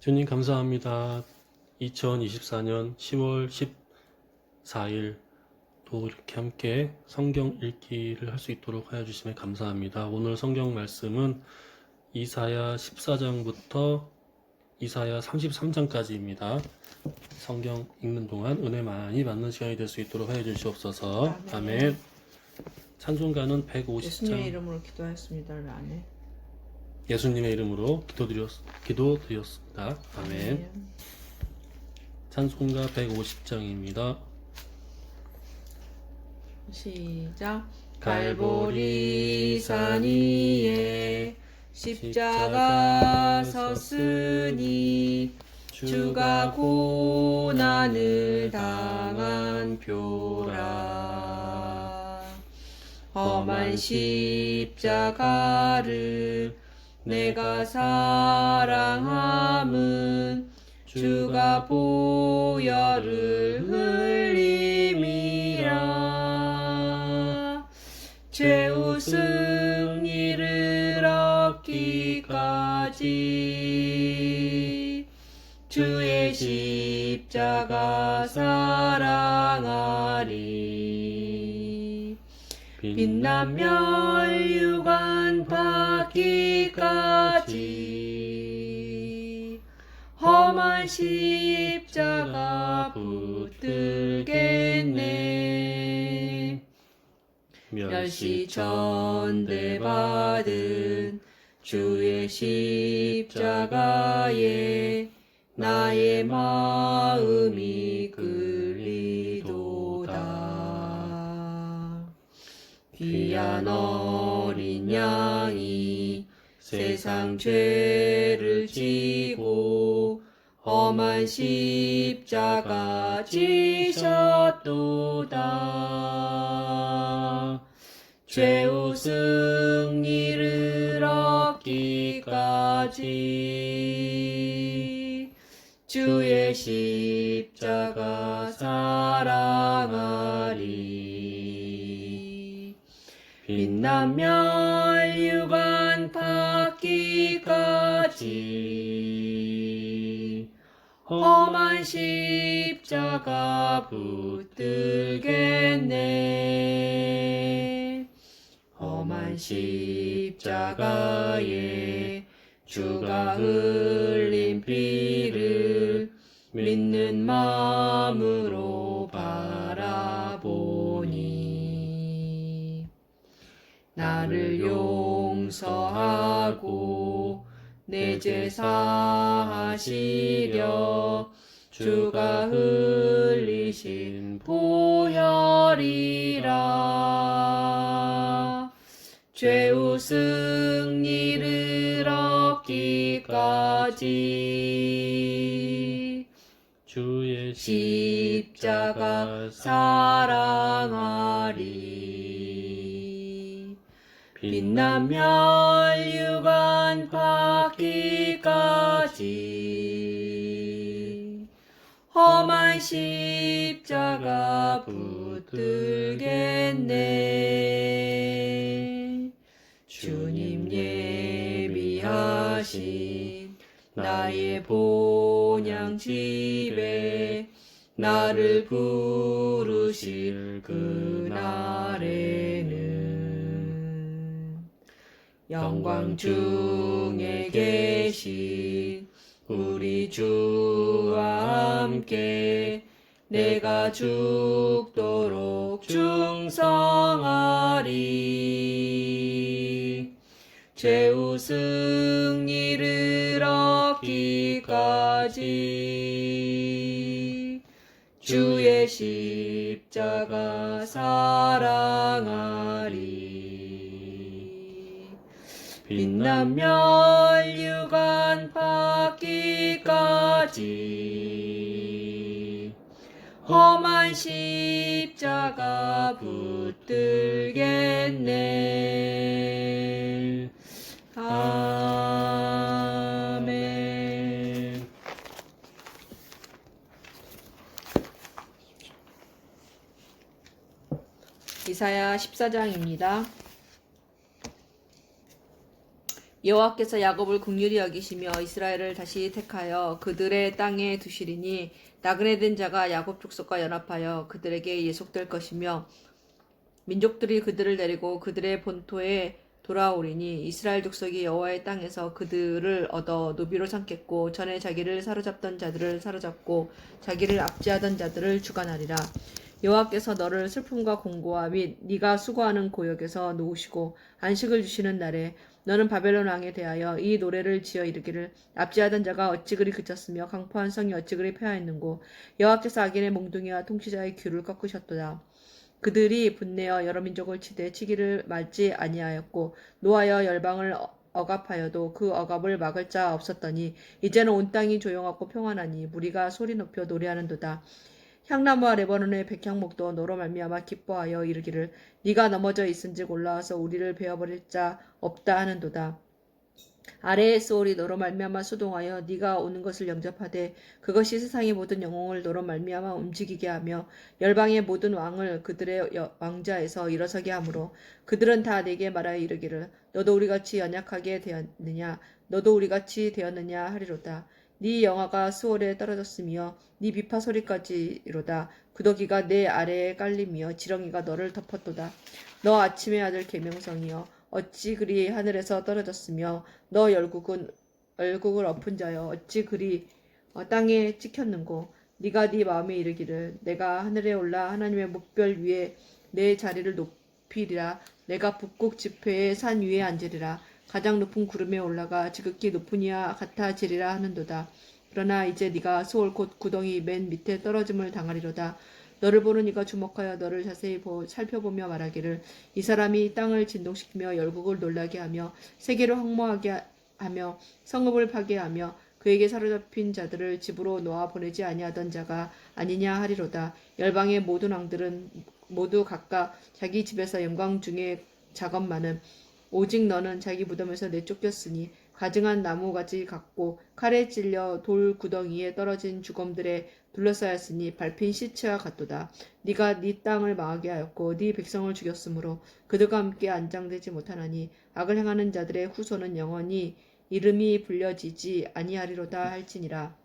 주님 감사합니다. 2024년 10월 14일 또 이렇게 함께 성경 읽기를 할 수 있도록 하여 주심에 감사합니다. 오늘 성경 말씀은 이사야 14장부터 이사야 33장까지입니다. 성경 읽는 동안 은혜 많이 받는 시간이 될 수 있도록 하여 주시옵소서. 아멘. 찬송가는 150장. 예수님의 이름으로 기도하였습니다. 아멘. 예수님의 이름으로 기도드렸습니다. 아멘. 찬송가 150장입니다. 시작. 갈보리 산 위에 십자가 섰으니 주가 고난을 당한 표라. 험한 십자가를 내가 사랑함은 주가 보혈을 흘림이라. 죄우 승리를 얻기까지 주의 십자가 사랑하리. 빛난 멸류관 받기까지 험한 십자가 붙들겠네. 멸시 전대받은 주의 십자가에 나의 마음이 끌리도다. 귀한 어린 양이 세상 죄를 지고 험한 십자가 지셨도다. 죄우 승리를 얻기까지 주의 십자가 사랑하리. 빛난 멸류관 받기까지 험한 십자가 붙들겠네. 험한 십자가에 주가 흘린 피를 믿는 마음으로 바라보니 나를 용서하고 내 죄 사하시려 주가 흘리신 보혈이라. 죄우 승리를 얻기까지 주의 십자가 사랑하리. 빛난 멸류관 받기까지 험한 십자가 붙들겠네. 주님 예비하신 나의 본향 집에 나를 부르실 그날에는 영광 중에 계신 우리 주와 함께 내가 죽도록 충성하리. 죄우 승리를 얻기까지 주의 십자가 사랑하리. 빛난 멸류관 받기까지 험한 십자가 붙들겠네. 아멘. 이사야 14장입니다. 여호와께서 야곱을 긍휼히 여기시며 이스라엘을 다시 택하여 그들의 땅에 두시리니 나그네 된 자가 야곱 족속과 연합하여 그들에게 예속될 것이며 민족들이 그들을 데리고 그들의 본토에 돌아오리니 이스라엘 족속이 여호와의 땅에서 그들을 얻어 노비로 삼겠고 전에 자기를 사로잡던 자들을 사로잡고 자기를 압제하던 자들을 주관하리라. 여호와께서 너를 슬픔과 공고와 및 네가 수고하는 고역에서 놓으시고 안식을 주시는 날에 너는 바벨론 왕에 대하여 이 노래를 지어 이르기를 압제하던 자가 어찌 그리 그쳤으며 강포한 성이 어찌 그리 폐하였는고 여호와께서 악인의 몽둥이와 통치자의 귀를 꺾으셨도다. 그들이 분내어 여러 민족을 치되 치기를 맞지 아니하였고 노하여 열방을 억압하여도 그 억압을 막을 자 없었더니 이제는 온 땅이 조용하고 평안하니 무리가 소리 높여 노래하는도다. 향나무와 레바논의 백향목도 너로 말미암아 기뻐하여 이르기를 네가 넘어져 있은즉 올라와서 우리를 베어버릴 자 없다 하는도다. 아래의 소울이 너로 말미암아 수동하여 네가 오는 것을 영접하되 그것이 세상의 모든 영웅을 너로 말미암아 움직이게 하며 열방의 모든 왕을 그들의 왕자에서 일어서게 하므로 그들은 다 내게 말하여 이르기를 너도 우리같이 연약하게 되었느냐 너도 우리같이 되었느냐 하리로다. 네 영화가 수월에 떨어졌으며 네 비파 소리까지로다. 구더기가 내 아래에 깔리며 지렁이가 너를 덮었도다. 너 아침의 아들 계명성이여 어찌 그리 하늘에서 떨어졌으며 너 열국을 엎은 자여 어찌 그리 땅에 찍혔는고 네가 네 마음에 이르기를 내가 하늘에 올라 하나님의 목별 위에 내 자리를 높이리라. 내가 북극 지폐의 산 위에 앉으리라. 가장 높은 구름에 올라가 지극히 높은 이와 같아지리라 하는도다. 그러나 이제 네가 수월 곧 구덩이 맨 밑에 떨어짐을 당하리로다. 너를 보는 이가 주목하여 너를 자세히 살펴보며 말하기를 이 사람이 땅을 진동시키며 열국을 놀라게 하며 세계를 황무하게 하며 성읍을 파괴하며 그에게 사로잡힌 자들을 집으로 놓아 보내지 아니하던 자가 아니냐 하리로다. 열방의 모든 왕들은 모두 각각 자기 집에서 영광 중에 작업만은 오직 너는 자기 무덤에서 내쫓겼으니 가증한 나무가지 같고 칼에 찔려 돌 구덩이에 떨어진 죽음들에 둘러싸였으니 밟힌 시체와 같도다. 네가 네 땅을 망하게 하였고 네 백성을 죽였으므로 그들과 함께 안장되지 못하나니 악을 행하는 자들의 후손은 영원히 이름이 불려지지 아니하리로다 할지니라.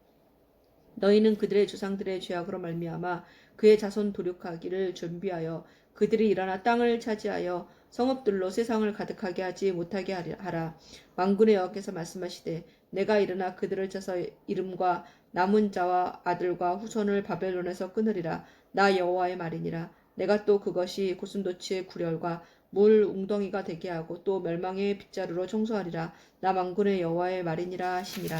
너희는 그들의 조상들의 죄악으로 말미암아 그의 자손 도륙하기를 준비하여 그들이 일어나 땅을 차지하여 성읍들로 세상을 가득하게 하지 못하게 하라. 만군의 여호와께서 말씀하시되 내가 일어나 그들을 쳐서 이름과 남은 자와 아들과 후손을 바벨론에서 끊으리라. 나 여호와의 말이니라. 내가 또 그것이 고슴도치의 구렬과 물 웅덩이가 되게 하고 또 멸망의 빗자루로 청소하리라. 나 만군의 여호와의 말이니라 하시니라.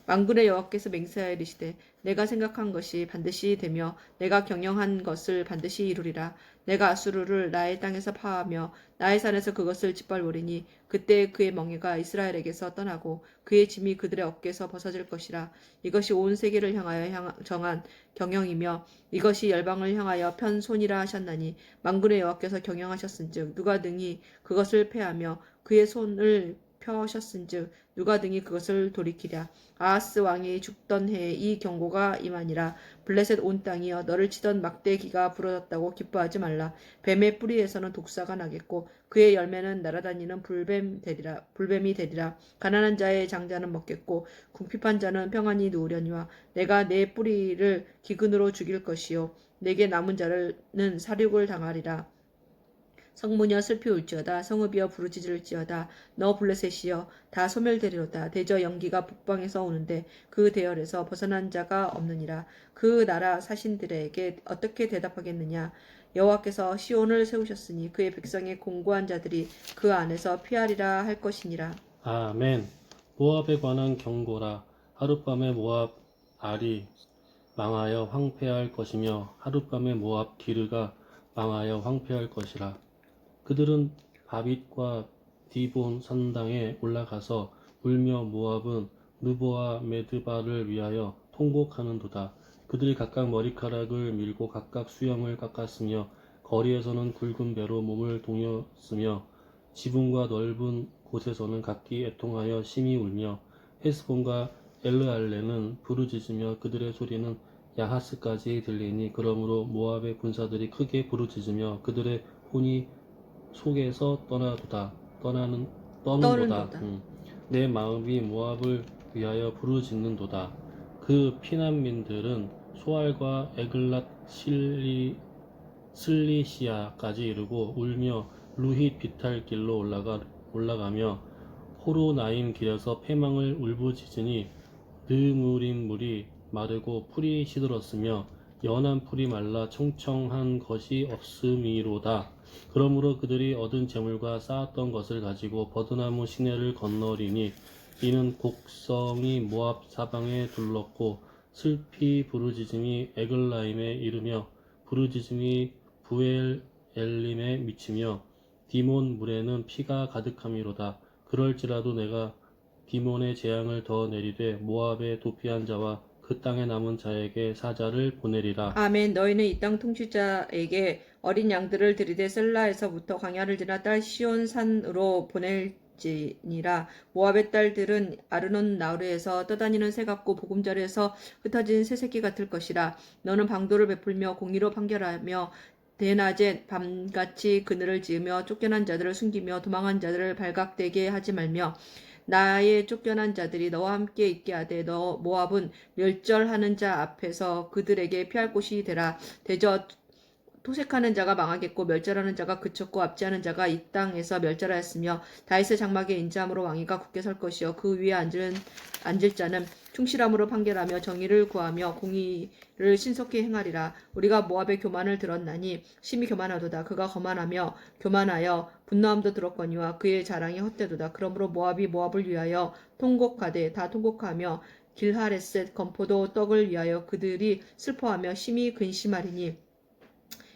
만군의 여호와께서 맹세하여 이르시되 내가 생각한 것이 반드시 되며 내가 경영한 것을 반드시 이루리라. 내가 아수르를 나의 땅에서 파하며 나의 산에서 그것을 짓밟으리니 그때 그의 멍에가 이스라엘에게서 떠나고 그의 짐이 그들의 어깨에서 벗어질 것이라. 이것이 온 세계를 향하여 정한 경영이며 이것이 열방을 향하여 편 손이라 하셨나니 만군의 여호와께서 경영하셨은즉 누가 능히 그것을 패하며 그의 손을 펴셨은즉 누가 등이 그것을 돌이키랴. 아하스 왕이 죽던 해에 이 경고가 임하니라. 블레셋 온 땅이여 너를 치던 막대기가 부러졌다고 기뻐하지 말라. 뱀의 뿌리에서는 독사가 나겠고 그의 열매는 날아다니는 불뱀이 되리라. 가난한 자의 장자는 먹겠고 궁핍한 자는 평안히 누우려니와 내가 내 뿌리를 기근으로 죽일 것이요 내게 남은 자는 사륙을 당하리라. 성문이여 슬피 울지어다. 성읍이여 부르짖을지어다. 너 블레셋이여 다 소멸되리로다. 대저 연기가 북방에서 오는데 그 대열에서 벗어난 자가 없느니라. 그 나라 사신들에게 어떻게 대답하겠느냐. 여호와께서 시온을 세우셨으니 그의 백성의 공고한 자들이 그 안에서 피하리라 할 것이니라. 아멘. 모압에 관한 경고라. 하룻밤에 모압 알이 망하여 황폐할 것이며 하룻밤에 모압 기르가 망하여 황폐할 것이라. 그들은 바빗과 디본 산당에 올라가서 울며 모압은 느보와 메드바를 위하여 통곡하는도다. 그들이 각각 머리카락을 밀고 각각 수염을 깎았으며 거리에서는 굵은 배로 몸을 동였으며 지붕과 넓은 곳에서는 각기 애통하여 심히 울며 헤스본과 엘르알레는 부르짖으며 그들의 소리는 야하스까지 들리니 그러므로 모압의 군사들이 크게 부르짖으며 그들의 혼이 속에서 떠나도다. 떠는도다. 떠는도다. 내 마음이 모압을 위하여 부르짖는도다. 그 피난민들은 소알과 에글랏 슬리시아까지 이르고 울며 루힛 비탈길로 올라가며 호로나임 길에서 패망을 울부짖으니 느무린 물이 마르고 풀이 시들었으며 연한 풀이 말라 청청한 것이 없음이로다. 그러므로 그들이 얻은 재물과 쌓았던 것을 가지고 버드나무 시내를 건너리니 이는 곡성이 모압 사방에 둘렀고 슬피 부르짖음이 에글라임에 이르며 부르짖음이 부엘 엘림에 미치며 디몬 물에는 피가 가득함이로다. 그럴지라도 내가 디몬의 재앙을 더 내리되 모압의 도피한 자와 그 땅에 남은 자에게 사자를 보내리라. 아멘. 너희는 이 땅 통치자에게 어린 양들을 들이대 셀라에서부터 광야를 지나 딸 시온산으로 보낼지니라. 모압의 딸들은 아르논 나루에서 떠다니는 새 같고 보금자리에서 흩어진 새새끼 같을 것이라. 너는 방도를 베풀며 공의로 판결하며 대낮에 밤같이 그늘을 지으며 쫓겨난 자들을 숨기며 도망한 자들을 발각되게 하지 말며 나의 쫓겨난 자들이 너와 함께 있게 하되 너 모압은 멸절하는 자 앞에서 그들에게 피할 곳이 되라. 대저 토색하는 자가 망하겠고 멸절하는 자가 그쳤고 압제하는 자가 이 땅에서 멸절하였으며 다윗의 장막에 인자함으로 왕위가 굳게 설 것이요 그 위에 앉을 자는 충실함으로 판결하며 정의를 구하며 공의를 신속히 행하리라. 우리가 모압의 교만을 들었나니 심히 교만하도다. 그가 거만하며 교만하여 분노함도 들었거니와 그의 자랑이 헛되도다. 그러므로 모압이 모압을 위하여 통곡하되 다 통곡하며 길하레셋 건포도 떡을 위하여 그들이 슬퍼하며 심히 근심하리니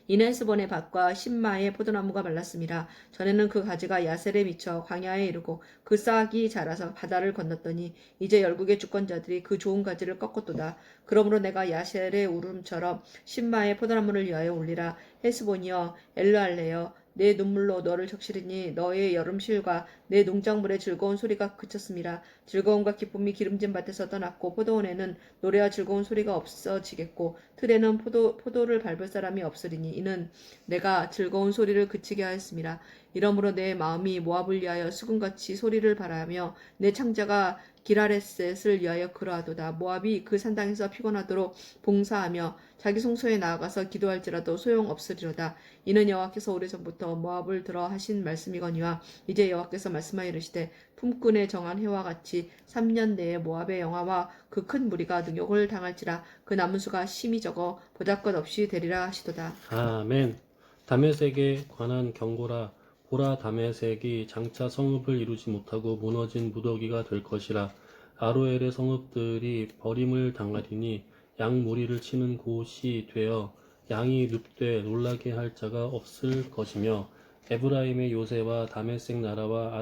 이는 헤스본의 밭과 신마의 포도나무가 말랐습니다. 전에는 그 가지가 야셀에 미쳐 광야에 이르고 그 싹이 자라서 바다를 건넜더니 이제 열국의 주권자들이 그 좋은 가지를 꺾었도다. 그러므로 내가 야셀의 울음처럼 신마의 포도나무를 위하여 울리라. 헤스본이여 엘르알레여 내 눈물로 너를 적시리니 너의 여름실과 내 농작물의 즐거운 소리가 그쳤습니다. 즐거움과 기쁨이 기름진 밭에서 떠났고 포도원에는 노래와 즐거운 소리가 없어지겠고 틀에는 포도를 밟을 사람이 없으리니 이는 내가 즐거운 소리를 그치게 하였습니다. 이러므로 내 마음이 모압을 위하여 수금같이 소리를 바라며 내 창자가 기라레셋을 위하여 그러하도다. 모압이 그 산당에서 피곤하도록 봉사하며 자기 성소에 나아가서 기도할지라도 소용없으리로다. 이는 여호와께서 오래전부터 모압을 들어 하신 말씀이거니와 이제 여호와께서 말씀하여 이르시되 품꾼에 정한 해와 같이 3년 내에 모압의 영화와 그 큰 무리가 능욕을 당할지라. 그 남은 수가 심히 적어 보잘것없이 되리라 하시도다. 아멘. 다메섹에 관한 경고라. 보라, 다메섹이 장차 성읍을 이루지 못하고 무너진 무더기가 될 것이라. 아로엘의 성읍들이 버림을 당하리니 양 무리를 치는 곳이 되어 양이 눕되 놀라게 할 자가 없을 것이며 에브라임의 요새와 다메섹 나라와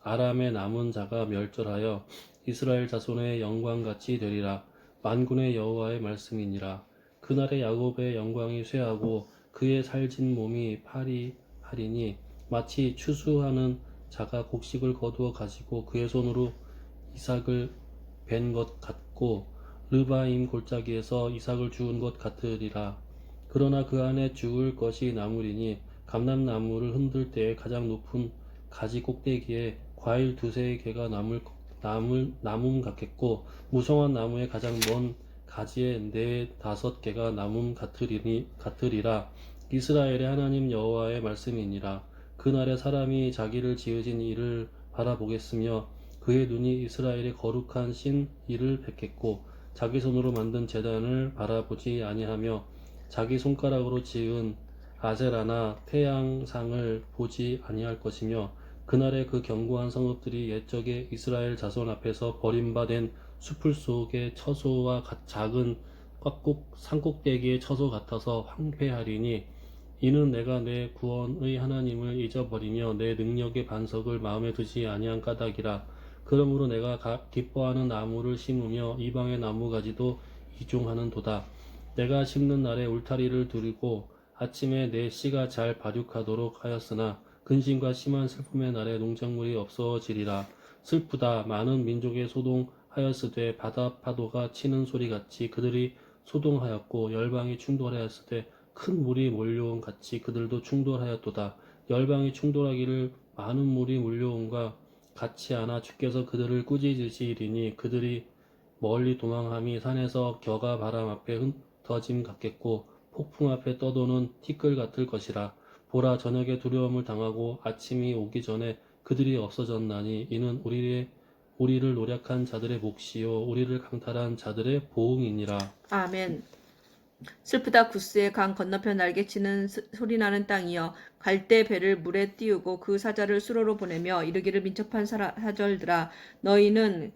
아람의 남은 자가 멸절하여 이스라엘 자손의 영광같이 되리라. 만군의 여호와의 말씀이니라. 그날에 야곱의 영광이 쇠하고 그의 살진 몸이 파리하리니 마치 추수하는 자가 곡식을 거두어 가지고 그의 손으로 이삭을 벤 것 같고 르바임 골짜기에서 이삭을 주운 것 같으리라. 그러나 그 안에 죽을 것이 나무리니 감람나무를 흔들 때에 가장 높은 가지 꼭대기에 과일 두세 개가 남음 같겠고 무성한 나무의 가장 먼 가지에 4-5개가 남음 같으리라. 이스라엘의 하나님 여호와의 말씀이니라. 그날에 사람이 자기를 지으신 이를 바라보겠으며 그의 눈이 이스라엘의 거룩한 신 이를 뵙겠고 자기 손으로 만든 제단을 바라보지 아니하며 자기 손가락으로 지은 아세라나 태양상을 보지 아니할 것이며 그날에 그 견고한 성읍들이 옛적에 이스라엘 자손 앞에서 버림받은 수풀 속의 처소와 작은 산꼭대기의 처소 같아서 황폐하리니 이는 내가 내 구원의 하나님을 잊어버리며 내 능력의 반석을 마음에 두지 아니한 까닭이라. 그러므로 내가 기뻐하는 나무를 심으며 이방의 나무가지도 이종하는도다. 내가 심는 날에 울타리를 두르고 아침에 내 씨가 잘 발육하도록 하였으나 근심과 심한 슬픔의 날에 농작물이 없어지리라. 슬프다. 많은 민족의 소동하였으되 바다 파도가 치는 소리같이 그들이 소동하였고 열방이 충돌하였으되 큰 물이 몰려온 같이 그들도 충돌하였도다. 열방이 충돌하기를 많은 물이 몰려온가 같이 하나 주께서 그들을 꾸짖으시리니 그들이 멀리 도망함이 산에서 겨가 바람 앞에 흩어짐 같겠고 폭풍 앞에 떠도는 티끌 같을 것이라. 보라, 저녁에 두려움을 당하고 아침이 오기 전에 그들이 없어졌나니 이는 우리를 노략한 자들의 몫이요 우리를 강탈한 자들의 보응이니라. 아멘. 슬프다 구스의 강 건너편 날개치는 소리나는 땅이여, 갈대 배를 물에 띄우고 그 사자를 수로로 보내며 이르기를 민첩한 사절들아, 너희는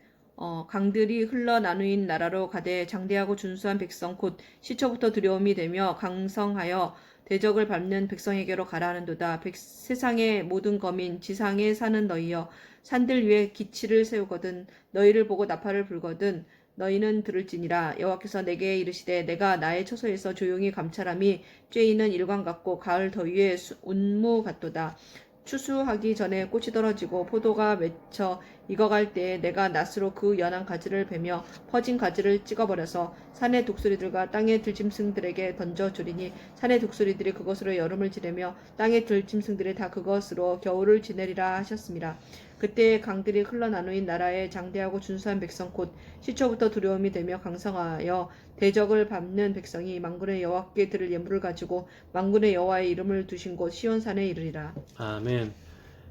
강들이 흘러 나누인 나라로 가되 장대하고 준수한 백성 곧 시초부터 두려움이 되며 강성하여 대적을 밟는 백성에게로 가라 하는도다. 세상의 모든 거민 지상에 사는 너희여, 산들 위에 기치를 세우거든 너희를 보고 나팔을 불거든 너희는 들을지니라. 여호와께서 내게 이르시되 내가 나의 처소에서 조용히 감찰함이 쬐이는 일광 같고 가을 더위에 운무 같도다. 추수하기 전에 꽃이 떨어지고 포도가 맺혀 익어갈 때에 내가 낫으로 그 연한 가지를 베며 퍼진 가지를 찍어버려서 산의 독수리들과 땅의 들짐승들에게 던져주리니 산의 독수리들이 그것으로 여름을 지내며 땅의 들짐승들이 다 그것으로 겨울을 지내리라 하셨습니다. 그때 강들이 흘러나누인 나라의 장대하고 준수한 백성 곧 시초부터 두려움이 되며 강성하여 대적을 밟는 백성이 만군의 여호와께 드릴 예물을 가지고 만군의 여호와의 이름을 두신 곳 시온산에 이르리라. 아멘.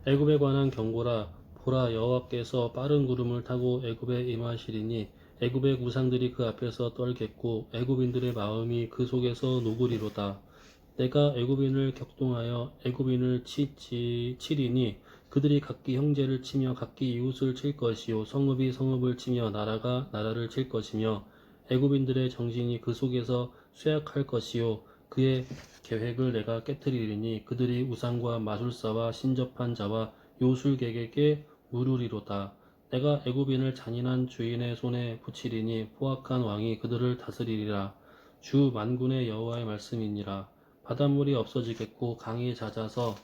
애굽에 관한 경고라. 보라, 여호와께서 빠른 구름을 타고 애굽에 임하시리니 애굽의 우상들이 그 앞에서 떨겠고 애굽인들의 마음이 그 속에서 녹으리로다. 내가 애굽인을 격동하여 애굽인을 치리니 그들이 각기 형제를 치며 각기 이웃을 칠 것이요 성읍이 성읍을 치며 나라가 나라를 칠 것이며 애굽인들의 정신이 그 속에서 쇠약할 것이요 그의 계획을 내가 깨뜨리리니 그들이 우상과 마술사와 신접한 자와 요술객에게 물으리로다. 내가 애굽인을 잔인한 주인의 손에 붙이리니 포악한 왕이 그들을 다스리리라. 주 만군의 여호와의 말씀이니라. 바닷물이 없어지겠고 강이 잦아서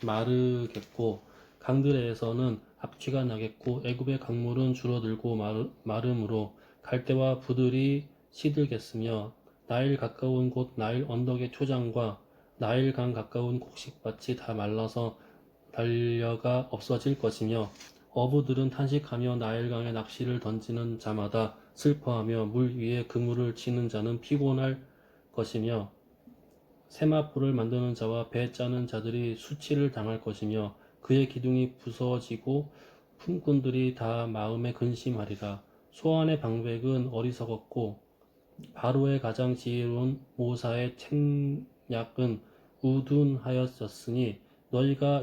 마르겠고 강들에서는 악취가 나겠고 애굽의 강물은 줄어들고 마름으로 갈대와 부들이 시들겠으며 나일 가까운 곳 나일 언덕의 초장과 나일 강 가까운 곡식밭이 다 말라서 달려가 없어질 것이며 어부들은 탄식하며 나일강에 낚시를 던지는 자마다 슬퍼하며 물 위에 그물을 치는 자는 피곤할 것이며 세마포를 만드는 자와 배 짜는 자들이 수치를 당할 것이며 그의 기둥이 부서지고 품꾼들이 다 마음에 근심하리라. 소안의 방백은 어리석었고 바로의 가장 지혜로운 모사의 책략은 우둔하였었으니 너희가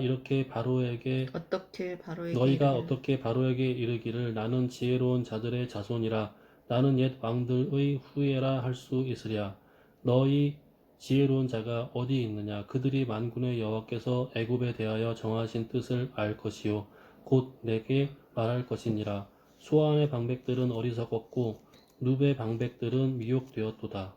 어떻게 바로에게 이르기를 나는 지혜로운 자들의 자손이라 나는 옛 왕들의 후예라 할 수 있으랴. 너희 지혜로운 자가 어디 있느냐? 그들이 만군의 여호와께서 애굽에 대하여 정하신 뜻을 알 것이요 곧 내게 말할 것이니라. 소안의 방백들은 어리석었고 눕의 방백들은 미혹되었도다.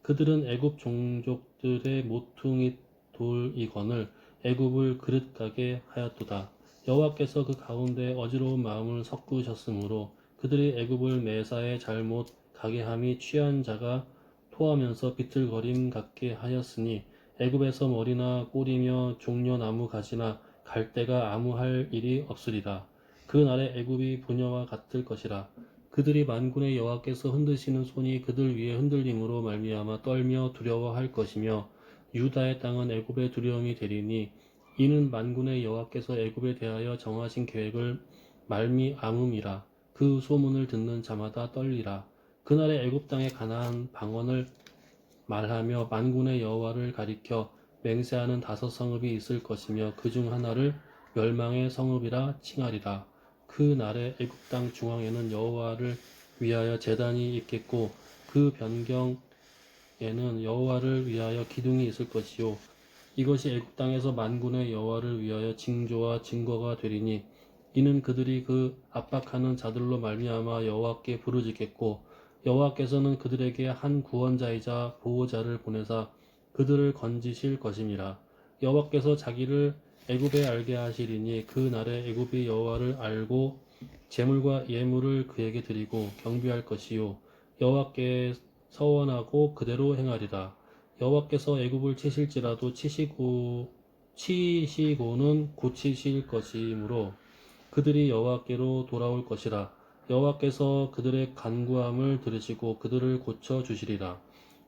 그들은 애굽 종족들의 모퉁이 돌이건을 애굽을 그릇가게 하였도다. 여호와께서 그 가운데 어지러운 마음을 섞으셨으므로 그들이 애굽을 매사에 잘못 가게 함이 취한 자가 토하면서 비틀거림 같게 하였으니 애굽에서 머리나 꼬리며 종려나무 가지나 갈대가 아무 할 일이 없으리라. 그 날에 애굽이 부녀와 같을 것이라. 그들이 만군의 여호와께서 흔드시는 손이 그들 위에 흔들림으로 말미암아 떨며 두려워할 것이며 유다의 땅은 애굽의 두려움이 되리니 이는 만군의 여호와께서 애굽에 대하여 정하신 계획을 말미암음이라. 그 소문을 듣는 자마다 떨리라. 그날에 애굽 땅에 가나안 방언을 말하며 만군의 여호와를 가리켜 맹세하는 5 성읍이 있을 것이며 그 중 하나를 멸망의 성읍이라 칭하리라. 그 날에 애굽 땅 중앙에는 여호와를 위하여 제단이 있겠고 그 변경에는 여호와를 위하여 기둥이 있을 것이요 이것이 애굽 땅에서 만군의 여호와를 위하여 징조와 증거가 되리니 이는 그들이 그 압박하는 자들로 말미암아 여호와께 부르짖겠고 여호와께서는 그들에게 한 구원자이자 보호자를 보내사 그들을 건지실 것임이라. 여호와께서 자기를 애굽에 알게 하시리니 그 날에 애굽이 여호와를 알고 제물과 예물을 그에게 드리고 경배할 것이요 여호와께 서원하고 그대로 행하리라. 여호와께서 애굽을 치실지라도 치시고는 고치실 것이므로 그들이 여호와께로 돌아올 것이라. 여호와께서 그들의 간구함을 들으시고 그들을 고쳐 주시리라.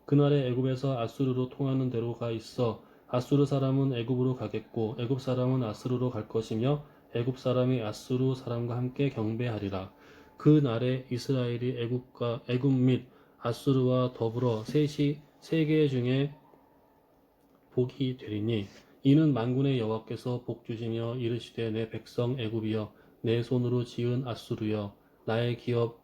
그날에 애굽에서 아수르로 통하는 대로가 있어 아수르 사람은 애굽으로 가겠고 애굽 사람은 아수르로 갈 것이며 애굽 사람이 아수르 사람과 함께 경배하리라. 그 날에 이스라엘이 애굽 및 아수르와 더불어 세계 중에 복이 되리니 이는 만군의 여호와께서 복 주시며 이르시되 내 백성 애굽이여 내 손으로 지은 아수르여 나의 기업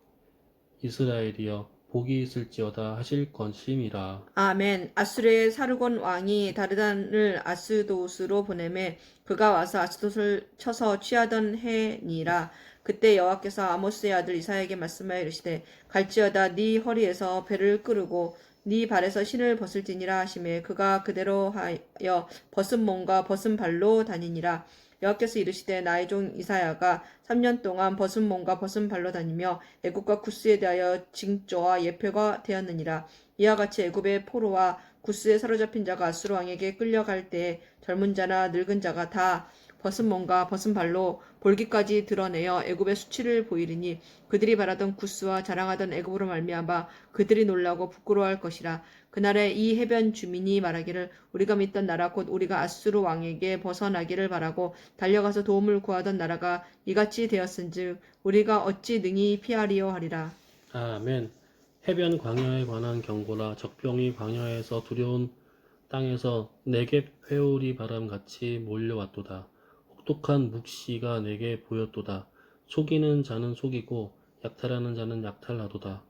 이스라엘이여 복이 있을지어다 하실 것임이라. 아멘. 아수르의 사르곤 왕이 다르단을 아스도스로 보내매 그가 와서 아스도스를 쳐서 취하던 해니라. 그때 여호와께서 아모스의 아들 이사야에게 말씀하여 이르시되 갈지어다 네 허리에서 배를 끄르고 네 발에서 신을 벗을지니라 하시매 그가 그대로 하여 벗은 몸과 벗은 발로 다니니라. 여호와께서 이르시되 나의 종 이사야가 3년 동안 벗은 몸과 벗은 발로 다니며 애굽과 구스에 대하여 징조와 예표가 되었느니라. 이와 같이 애굽의 포로와 구스에 사로잡힌 자가 아수르 왕에게 끌려갈 때에 젊은 자나 늙은 자가 다 벗은 몸과 벗은 발로 볼기까지 드러내어 애굽의 수치를 보이리니 그들이 바라던 구스와 자랑하던 애굽으로 말미암아 그들이 놀라고 부끄러워할 것이라. 그날에 이 해변 주민이 말하기를 우리가 믿던 나라 곧 우리가 아수르 왕에게 벗어나기를 바라고 달려가서 도움을 구하던 나라가 이같이 되었은즉 우리가 어찌 능히 피하리요 하리라. 아멘. 해변 광야에 관한 경고라. 적병이 광야에서 두려운 땅에서 내게 회오리 바람같이 몰려왔도다. 혹독한 묵시가 내게 보였도다. 속이는 자는 속이고 약탈하는 자는 약탈하도다.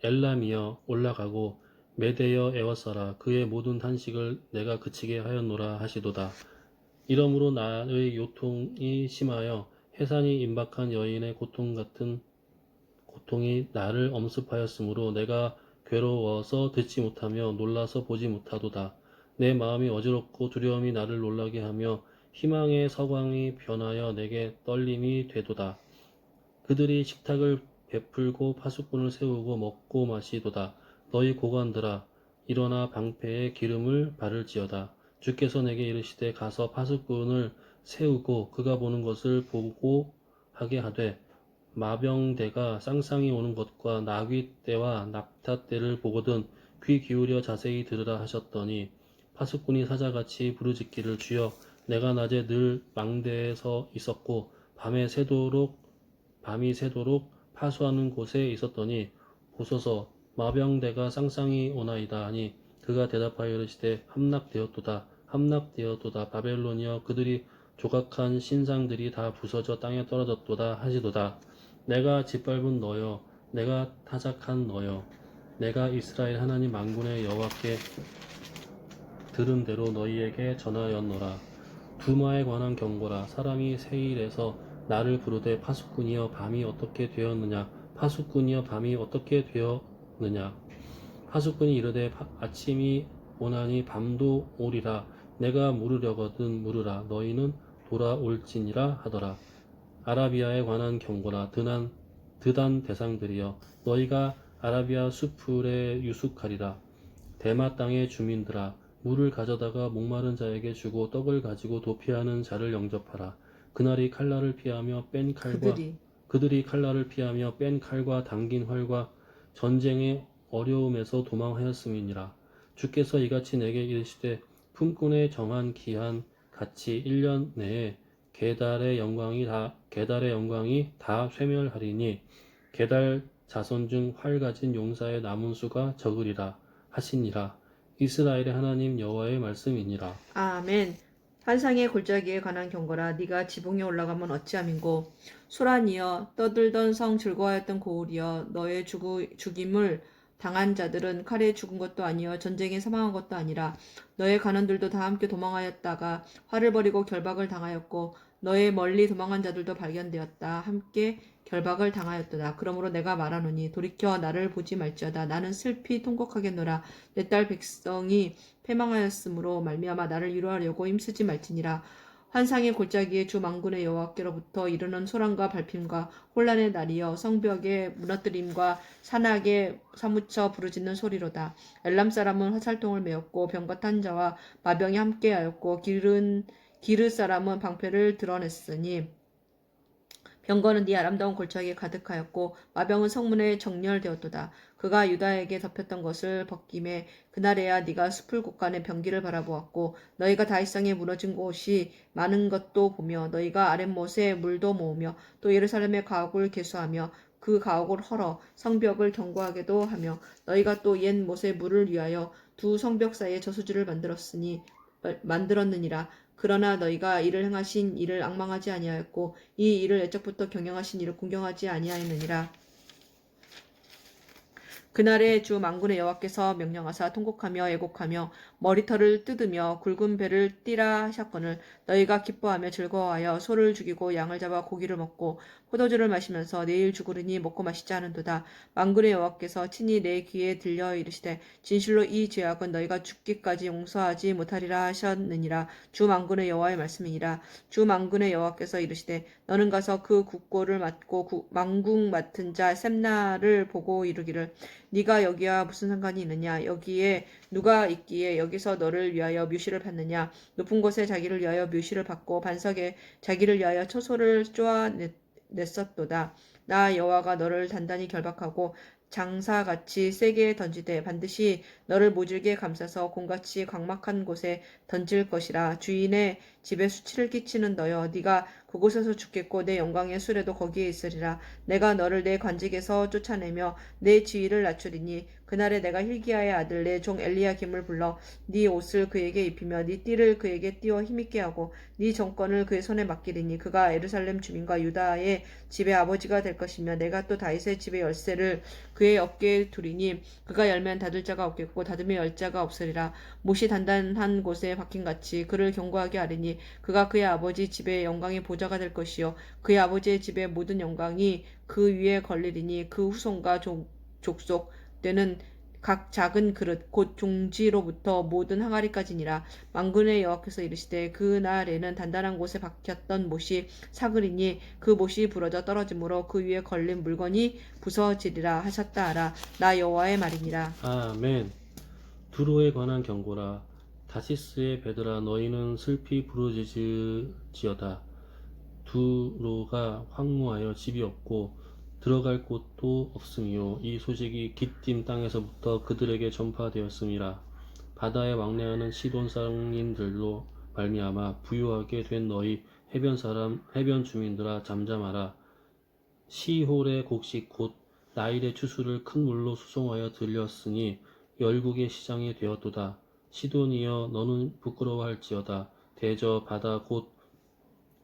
엘람이여 올라가고 메대여 에워싸라. 그의 모든 탄식을 내가 그치게 하였노라 하시도다. 이러므로 나의 요통이 심하여 해산이 임박한 여인의 고통 같은 고통이 나를 엄습하였으므로 내가 괴로워서 듣지 못하며 놀라서 보지 못하도다. 내 마음이 어지럽고 두려움이 나를 놀라게 하며 희망의 서광이 변하여 내게 떨림이 되도다. 그들이 식탁을 베풀고 파수꾼을 세우고 먹고 마시도다. 너희 고관들아 일어나 방패에 기름을 바를지어다. 주께서 내게 이르시되 가서 파수꾼을 세우고 그가 보는 것을 보고 하게 하되 마병대가 쌍쌍이 오는 것과 나귀떼와 낙타떼를 보거든 귀 기울여 자세히 들으라 하셨더니 파수꾼이 사자같이 부르짖기를 주여 내가 낮에 늘 망대에 서 있었고 밤이 새도록 파수하는 곳에 있었더니 보소서 마병대가 쌍쌍이 오나이다 하니 그가 대답하여 이르시되 함락되었도다 바벨론이여 그들이 조각한 신상들이 다 부서져 땅에 떨어졌도다 하시도다. 내가 짓밟은 너여 내가 타작한 너여 내가 이스라엘 하나님 만군의 여호와께 들은 대로 너희에게 전하였노라. 두마에 관한 경고라. 사람이 세일에서 나를 부르되 파수꾼이여 밤이 어떻게 되었느냐 파수꾼이여 밤이 어떻게 되었느냐 파수꾼이 이르되 아침이 오나니 밤도 오리라. 내가 물으려거든 물으라. 너희는 돌아올지니라 하더라. 아라비아에 관한 경고라. 드단 대상들이여 너희가 아라비아 수풀에 유숙하리라. 대마 땅의 주민들아 물을 가져다가 목마른 자에게 주고 떡을 가지고 도피하는 자를 영접하라. 그들이 칼날을 피하며 뺀 칼과 당긴 활과 전쟁의 어려움에서 도망하였음이니라. 주께서 이같이 내게 이르시되 품꾼의 정한 기한 같이 1년 내에 게달의 영광이 다 쇠멸하리니 게달 자손 중 활 가진 용사의 남은 수가 적으리라 하시니라. 이스라엘의 하나님 여호와의 말씀이니라. 아멘. 환상의 골짜기에 관한 경고라. 네가 지붕에 올라가면 어찌함인고 소란이여 떠들던 성 즐거워하였던 고울이여 너의 죽임을 당한 자들은 칼에 죽은 것도 아니여 전쟁에 사망한 것도 아니라 너의 간원들도 다 함께 도망하였다가 활을 버리고 결박을 당하였고 너의 멀리 도망한 자들도 발견되었다. 함께 결박을 당하였도다. 그러므로 내가 말하노니 돌이켜 나를 보지 말지어다. 나는 슬피 통곡하겠노라. 내 딸 백성이 패망하였으므로 말미암아 나를 위로하려고 힘쓰지 말지니라. 환상의 골짜기에 주 만군의 여호와께로부터 이르는 소란과 발핌과 혼란의 날이여 성벽의 무너뜨림과 산악에 사무쳐 부르짖는 소리로다. 엘람 사람은 화살통을 메었고 병과 탄자와 마병이 함께하였고 기르 사람은 방패를 드러냈으니 병거는 네 아름다운 골짜기에 가득하였고 마병은 성문에 정렬되었도다. 그가 유다에게 덮였던 것을 벗김에 그날에야 네가 숲을 곳간에 병기를 바라보았고 너희가 다윗성에 무너진 곳이 많은 것도 보며 너희가 아랫못에 물도 모으며 또 예루살렘의 가옥을 개수하며 그 가옥을 헐어 성벽을 견고하게도 하며 너희가 또 옛 못에 물을 위하여 두 성벽 사이에 저수지를 만들었느니라. 그러나 너희가 이를 행하신 이를 앙망하지 아니하였고 이 일을 애적부터 경영하신 이를 공경하지 아니하였느니라. 그날에 주 만군의 여호와께서 명령하사 통곡하며 애곡하며 머리털을 뜯으며 굵은 배를 띠라 하셨거늘 너희가 기뻐하며 즐거워하여 소를 죽이고 양을 잡아 고기를 먹고 포도주를 마시면서 내일 죽으리니 먹고 마시지 않은도다. 만군의 여호와께서 친히 내 귀에 들려 이르시되 진실로 이 죄악은 너희가 죽기까지 용서하지 못하리라 하셨느니라. 주 만군의 여호와의 말씀이니라. 주 만군의 여호와께서 이르시되 너는 가서 그 국고를 맡고 만국 맡은 자 셈나를 보고 이르기를 네가 여기와 무슨 상관이 있느냐? 여기에 누가 있기에 여기서 너를 위하여 묘시를 받느냐? 높은 곳에 자기를 위하여 묘시를 받고 반석에 자기를 위하여 초소를 쪼아냈었도다. 나 여호와가 너를 단단히 결박하고 장사같이 세게 던지되 반드시 너를 모질게 감싸서 곰같이 광막한 곳에 던질 것이라. 주인의 집에 수치를 끼치는 너여 네가 그곳에서 죽겠고 내 영광의 수레도 거기에 있으리라. 내가 너를 내 관직에서 쫓아내며 내 지위를 낮추리니 그날에 내가 hil기야의 아들 내 종 엘리야김을 불러 네 옷을 그에게 입히며 네 띠를 그에게 띄워 힘있게 하고 네 정권을 그의 손에 맡기리니 그가 예루살렘 주민과 유다의 집의 아버지가 될 것이며 내가 또 다윗의 집의 열쇠를 그의 어깨에 두리니 그가 열면 닫을 자가 없겠고 닫으면 열 자가 없으리라. 못이 단단한 곳에 박힌같이 그를 견고하게 하리니 그가 그의 아버지 집의 영광의 보좌가 될 것이요 그의 아버지의 집의 모든 영광이 그 위에 걸리리니 그 후손과 족속 때는 각 작은 그릇 곧 종지로부터 모든 항아리까지니라. 만군의 여호와께서 이르시되 그 날에는 단단한 곳에 박혔던 못이 사그리니 그 못이 부러져 떨어지므로 그 위에 걸린 물건이 부서지리라 하셨다 하라. 나 여호와의 말이니라. 아멘. 두로에 관한 경고라. 다시스의 베드라 너희는 슬피 부르짖을지어다. 두로가 황무하여 집이 없고 들어갈 곳도 없음이요 이 소식이 기띔 땅에서부터 그들에게 전파되었음이라. 바다에 왕래하는 시돈 상인들로 말미암아 부유하게 된 너희 해변 주민들아 잠잠하라. 시홀의 곡식 곧 나일의 추수를 큰 물로 수송하여 들렸으니 열국의 시장이 되었도다. 시돈이여 너는 부끄러워할지어다. 대저 바다 곧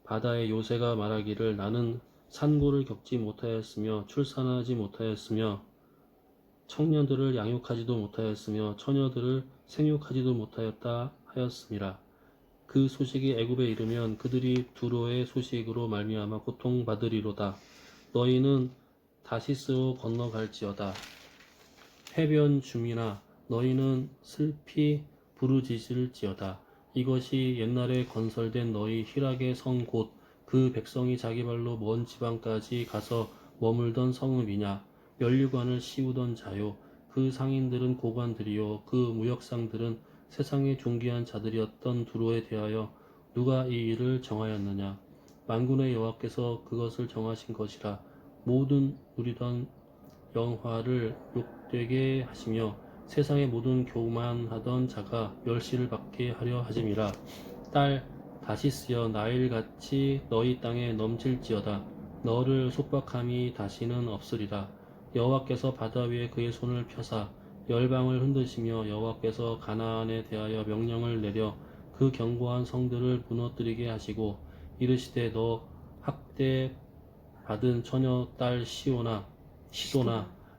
바다의 요새가 말하기를 나는 산고를 겪지 못하였으며 출산하지 못하였으며 청년들을 양육하지도 못하였으며 처녀들을 생육하지도 못하였다 하였음이라. 그 소식이 애굽에 이르면 그들이 두로의 소식으로 말미암아 고통받으리로다. 너희는 다시스로 건너갈지어다. 해변 주민아 너희는 슬피 부르짖을지어다. 이것이 옛날에 건설된 너희 희락의 성 곧 그 백성이 자기 발로 먼 지방까지 가서 머물던 성읍이냐. 면류관을 씌우던 자요 그 상인들은 고관들이요 그 무역상들은 세상의 존귀한 자들이었던 두로에 대하여 누가 이 일을 정하였느냐. 만군의 여호와께서 그것을 정하신 것이라. 모든 누리던 영화를 욕되게 하시며 세상의 모든 교만하던 자가 멸시를 받게 하려 하심이라. 딸 다시스여 나일같이 너희 땅에 넘칠지어다. 너를 속박함이 다시는 없으리라. 여호와께서 바다 위에 그의 손을 펴사 열방을 흔드시며 여호와께서 가나안에 대하여 명령을 내려 그 견고한 성들을 무너뜨리게 하시고 이르시되 너 학대 받은 처녀 딸 시도나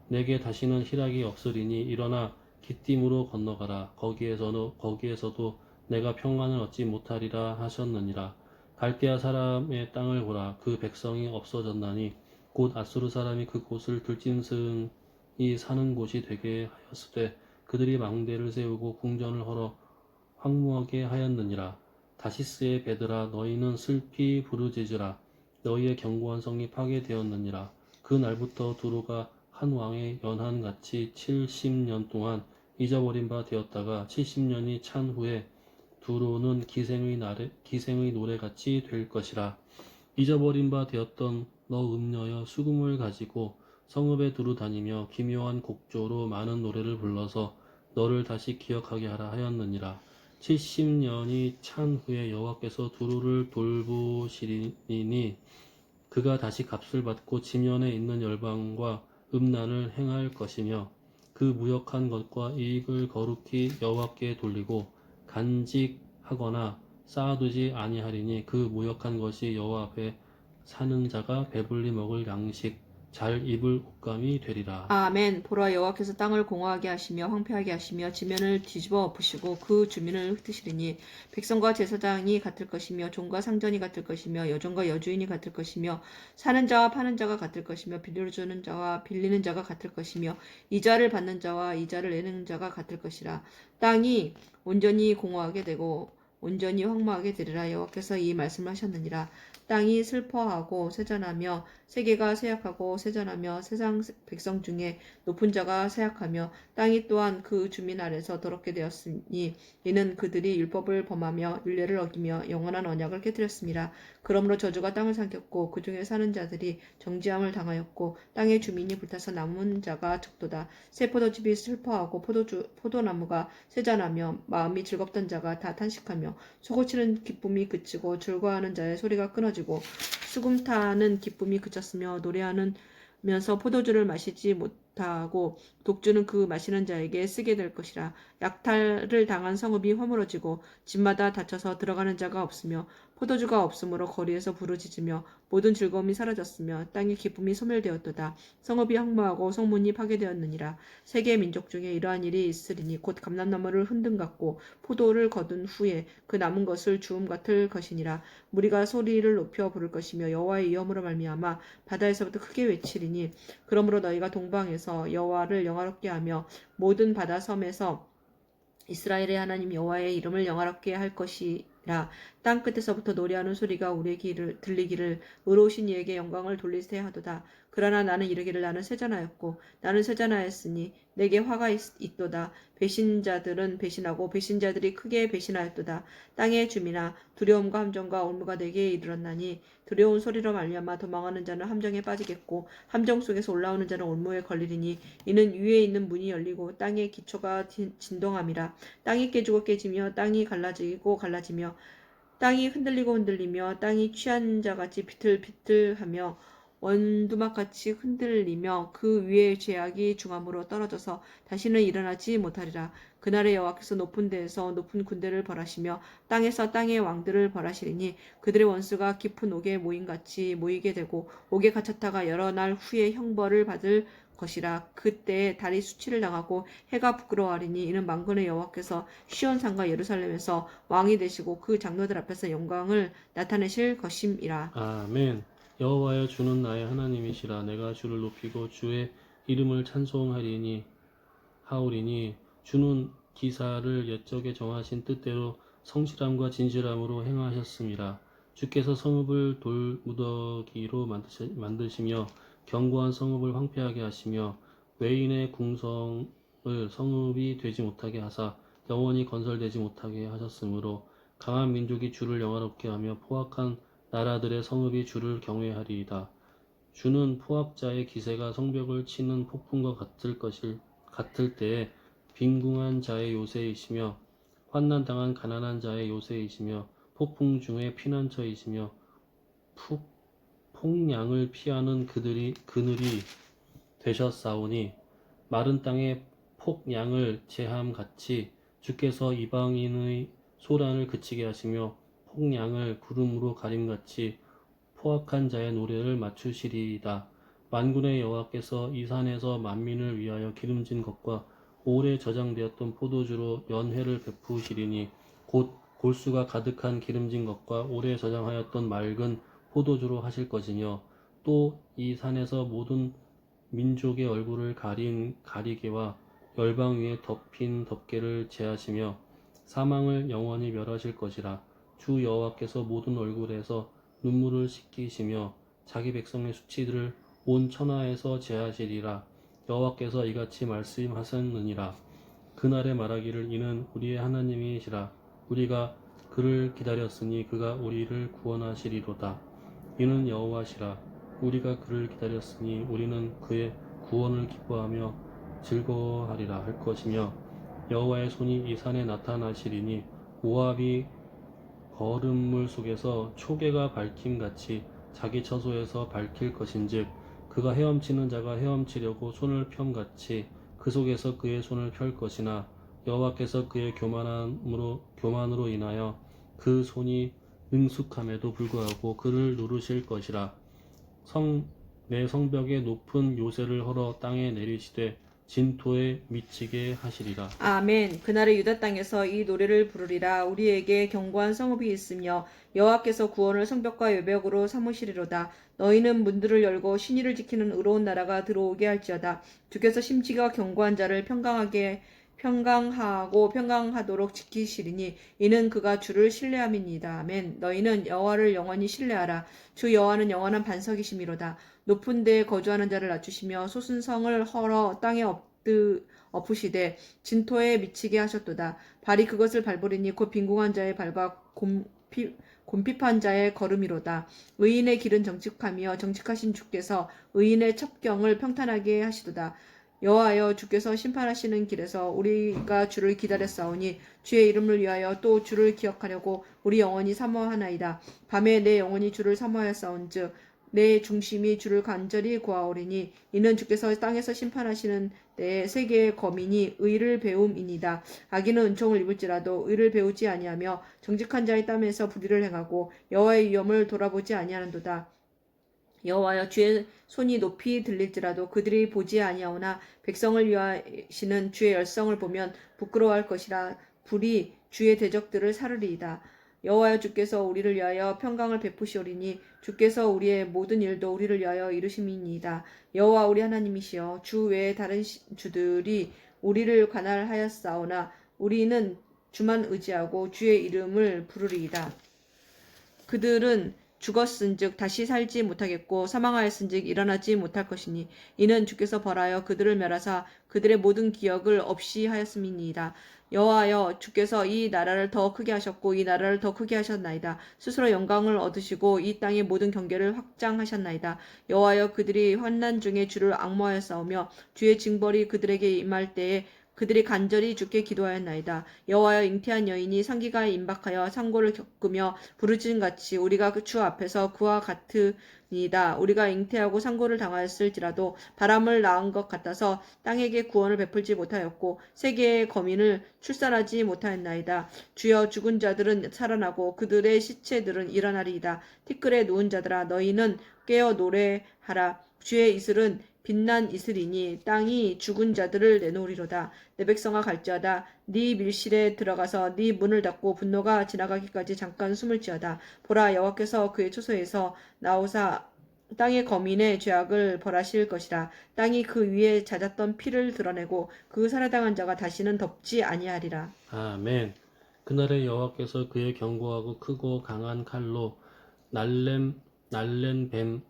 내게 다시는 희락이 없으리니 일어나 기띔으로 건너가라. 거기에서도 내가 평안을 얻지 못하리라 하셨느니라. 갈대아 사람의 땅을 보라. 그 백성이 없어졌나니 곧 아수르 사람이 그 곳을 들짐승이 사는 곳이 되게 하였으되 그들이 망대를 세우고 궁전을 헐어 황무하게 하였느니라. 다시스의 베드라 너희는 슬피 부르짖으라. 너희의 견고한 성이 파괴되었느니라. 그 날부터 두로가 한 왕의 연한같이 70년 동안 잊어버린 바 되었다가 70년이 찬 후에 두로는 기생의 노래같이 될 것이라. 잊어버린 바 되었던 너 음녀여, 수금을 가지고 성읍에 두루 다니며 기묘한 곡조로 많은 노래를 불러서 너를 다시 기억하게 하라 하였느니라. 70년이 찬 후에 여호와께서 두루를 돌보시리니 그가 다시 값을 받고 지면에 있는 열방과 음란을 행할 것이며 그 무역한 것과 이익을 거룩히 여호와께 돌리고 간직하거나 쌓아두지 아니하리니 그 무역한 것이 여호와 앞에 사는 자가 배불리 먹을 양식 잘 입을 옷감이 되리라. 아멘. 보라, 여호와께서 땅을 공허하게 하시며 황폐하게 하시며 지면을 뒤집어 엎으시고 그 주민을 흩으시리니 백성과 제사장이 같을 것이며 종과 상전이 같을 것이며 여종과 여주인이 같을 것이며 사는 자와 파는 자가 같을 것이며 빌려주는 자와 빌리는 자가 같을 것이며 이자를 받는 자와 이자를 내는 자가 같을 것이라. 땅이 온전히 공허하게 되고 온전히 황무하게 되리라. 여호와께서 이 말씀을 하셨느니라. 땅이 슬퍼하고 쇠잔하며 세계가 쇠약하고 쇠잔하며 세상 백성 중에 높은 자가 쇠약하며 땅이 또한 그 주민 아래서 더럽게 되었으니 이는 그들이 율법을 범하며 율례를 어기며 영원한 언약을 깨뜨렸습니다. 그러므로 저주가 땅을 삼켰고 그 중에 사는 자들이 정죄함을 당하였고 땅의 주민이 불타서 남은 자가 적도다. 새 포도즙이 슬퍼하고 포도나무가 쇠잔하며 마음이 즐겁던 자가 다 탄식하며 소고치는 기쁨이 그치고 즐거워하는 자의 소리가 끊어지고 수금 타는 기쁨이 그쳤으며 노래하면서 포도주를 마시지 못하고 독주는 그 마시는 자에게 쓰게 될 것이라. 약탈을 당한 성읍이 허물어지고 집마다 닫혀서 들어가는 자가 없으며 포도주가 없으므로 거리에서 부르짖으며 모든 즐거움이 사라졌으며 땅의 기쁨이 소멸되었도다. 성읍이 황무하고 성문이 파괴되었느니라. 세계 민족 중에 이러한 일이 있으리니 곧 감람나무를 흔든 같고 포도를 거둔 후에 그 남은 것을 주움 같을 것이니라. 무리가 소리를 높여 부를 것이며 여호와의 위엄으로 말미암아 바다에서부터 크게 외치리니 그러므로 너희가 동방에서 여호와를 영화롭게 하며 모든 바다 섬에서 이스라엘의 하나님 여호와의 이름을 영화롭게 할 것이라. 땅 끝에서부터 노래하는 소리가 우리에게 들리기를 의로우신 이에게 영광을 돌리세 하도다. 그러나 나는 이르기를 나는 쇠잔하였고 나는 쇠잔하였으니 내게 화가 있도다. 배신자들은 배신하고 배신자들이 크게 배신하였도다. 땅의 주민아, 두려움과 함정과 올무가 내게 이르렀나니 두려운 소리로 말미암아 도망하는 자는 함정에 빠지겠고 함정 속에서 올라오는 자는 올무에 걸리리니 이는 위에 있는 문이 열리고 땅의 기초가 진동함이라. 땅이 깨지고 깨지며 땅이 갈라지고 갈라지며 땅이 흔들리고 흔들리며 땅이 취한 자같이 비틀비틀하며 원두막같이 흔들리며 그 위에 죄악이 중함으로 떨어져서 다시는 일어나지 못하리라. 그날에 여호와께서 높은 데에서 높은 군대를 벌하시며 땅에서 땅의 왕들을 벌하시리니 그들의 원수가 깊은 옥에 모임같이 모이게 되고 옥에 갇혔다가 여러 날 후에 형벌을 받을 것이라. 그때에 달이 수치를 당하고 해가 부끄러워하리니 이는 만군의 여호와께서 시온산과 예루살렘에서 왕이 되시고 그 장로들 앞에서 영광을 나타내실 것임이라. 아멘. 여호와여, 주는 나의 하나님이시라. 내가 주를 높이고 주의 이름을 찬송하리니 하오리니 주는 기사를 옛적에 정하신 뜻대로 성실함과 진실함으로 행하셨음이라. 주께서 성읍을 돌무더기로 만드시며 견고한 성읍을 황폐하게 하시며 외인의 궁성을 성읍이 되지 못하게 하사 영원히 건설되지 못하게 하셨으므로 강한 민족이 주를 영화롭게 하며 포악한 나라들의 성읍이 주를 경외하리이다. 주는 포악자의 기세가 성벽을 치는 폭풍과 같을 때에 빈궁한 자의 요새이시며 환난당한 가난한 자의 요새이시며 폭풍 중에 피난처이시며 폭량을 피하는 그늘이 되셨사오니 마른 땅에 폭량을 제함같이 주께서 이방인의 소란을 그치게 하시며 폭량을 구름으로 가림같이 포악한 자의 노래를 맞추시리이다. 만군의 여호와께서 이 산에서 만민을 위하여 기름진 것과 오래 저장되었던 포도주로 연회를 베푸시리니 곧 골수가 가득한 기름진 것과 오래 저장하였던 맑은 포도주로 하실 것이며 또 이 산에서 모든 민족의 얼굴을 가린 가리개와 열방 위에 덮인 덮개를 제하시며 사망을 영원히 멸하실 것이라. 주 여호와께서 모든 얼굴에서 눈물을 씻기시며 자기 백성의 수치들을 온 천하에서 제하시리라. 여호와께서 이같이 말씀하셨느니라. 그날에 말하기를 이는 우리의 하나님이시라. 우리가 그를 기다렸으니 그가 우리를 구원하시리로다. 이는 여호와시라. 우리가 그를 기다렸으니 우리는 그의 구원을 기뻐하며 즐거워하리라 할 것이며 여호와의 손이 이 산에 나타나시리니 모압이 거름물 속에서 초계가 밝힘같이 자기 처소에서 밝힐 것인즉 그가 헤엄치는 자가 헤엄치려고 손을 펴같이 그 속에서 그의 손을 펼 것이나 여호와께서 그의 교만으로 인하여 그 손이 능숙함에도 불구하고 그를 누르실 것이라. 내 성벽의 높은 요새를 헐어 땅에 내리시되 진토에 미치게 하시리라. 아멘. 그날의 유다 땅에서 이 노래를 부르리라. 우리에게 견고한 성읍이 있으며 여호와께서 구원을 성벽과 외벽으로 삼으시리로다. 너희는 문들을 열고 신의를 지키는 의로운 나라가 들어오게 할지어다. 주께서 심지가 견고한 자를 평강하고 평강하도록 지키시리니 이는 그가 주를 신뢰함이니이다. 아멘. 너희는 여호와를 영원히 신뢰하라. 주 여호와는 영원한 반석이시미로다. 높은 데에 거주하는 자를 낮추시며 솟은 성을 헐어 땅에 엎으시되 진토에 미치게 하셨도다. 발이 그것을 밟으리니 곧 빈궁한 자의 발과 곰핍한 자의 걸음이로다. 의인의 길은 정직하며 정직하신 주께서 의인의 첩경을 평탄하게 하시도다. 여호와여, 주께서 심판하시는 길에서 우리가 주를 기다렸사오니 주의 이름을 위하여 또 주를 기억하려고 우리 영원히 사모하나이다. 밤에 내 영혼이 주를 사모하였사온즉 내 중심이 주를 간절히 구하오리니 이는 주께서 땅에서 심판하시는 때에 세계의 거민이 의를 배움이니이다. 악인은 은총을 입을지라도 의를 배우지 아니하며 정직한 자의 땀에서 불의를 행하고 여호와의 위엄을 돌아보지 아니하는도다. 여호와여, 주의 손이 높이 들릴지라도 그들이 보지 아니하오나 백성을 위하시는 주의 열성을 보면 부끄러워할 것이라. 불이 주의 대적들을 사르리이다. 여호와여, 주께서 우리를 위하여 평강을 베푸시오리니 주께서 우리의 모든 일도 우리를 위하여 이루심이니이다. 여호와 우리 하나님이시여, 주 외에 다른 주들이 우리를 관할하였사오나 우리는 주만 의지하고 주의 이름을 부르리이다. 그들은 죽었은즉 다시 살지 못하겠고 사망하였은즉 일어나지 못할 것이니 이는 주께서 벌하여 그들을 멸하사 그들의 모든 기억을 없이 하였음이니이다. 여호와여, 주께서 이 나라를 더 크게 하셨고 이 나라를 더 크게 하셨나이다. 스스로 영광을 얻으시고 이 땅의 모든 경계를 확장하셨나이다. 여호와여, 그들이 환난 중에 주를 앙모하였사오며 주의 징벌이 그들에게 임할 때에 그들이 간절히 주께 기도하였나이다. 여호와여, 잉태한 여인이 상기가 임박하여 상고를 겪으며 부르짖음같이 우리가 주 앞에서 그와 같으니이다. 우리가 잉태하고 상고를 당하였을지라도 바람을 낳은 것 같아서 땅에게 구원을 베풀지 못하였고 세계의 거민을 출산하지 못하였나이다. 주여, 죽은 자들은 살아나고 그들의 시체들은 일어나리이다. 티끌에 누운 자들아, 너희는 깨어 노래하라. 주의 이슬은 빛난 이슬이니 땅이 죽은 자들을 내놓으리로다. 내 백성아, 갈지어다. 네 밀실에 들어가서 네 문을 닫고 분노가 지나가기까지 잠깐 숨을지어다. 보라, 여호와께서 그의 초소에서 나오사 땅의 거민의 죄악을 벌하실 것이라. 땅이 그 위에 잦았던 피를 드러내고 그 살해당한 자가 다시는 덮지 아니하리라. 아멘. 그날에 여호와께서 그의 견고하고 크고 강한 칼로 날랜 뱀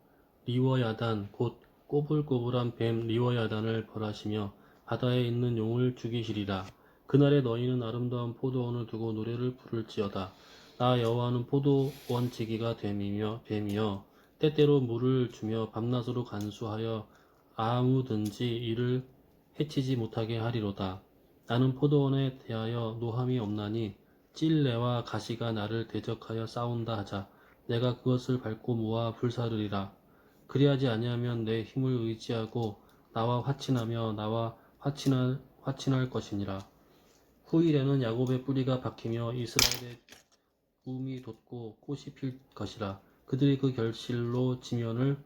리워야단 곧 꼬불꼬불한 뱀 리워야단을 벌하시며 바다에 있는 용을 죽이시리라. 그날에 너희는 아름다운 포도원을 두고 노래를 부를지어다. 나 여호와는 포도원 지기가 뱀이며 때때로 물을 주며 밤낮으로 간수하여 아무든지 이를 해치지 못하게 하리로다. 나는 포도원에 대하여 노함이 없나니 찔레와 가시가 나를 대적하여 싸운다 하자. 내가 그것을 밟고 모아 불사르리라. 그리하지 아니하면 내 힘을 의지하고 나와 화친하며 나와 화친할 것이니라. 후일에는 야곱의 뿌리가 박히며 이스라엘의 꿈이 돋고 꽃이 필 것이라. 그들이 그 결실로 지면을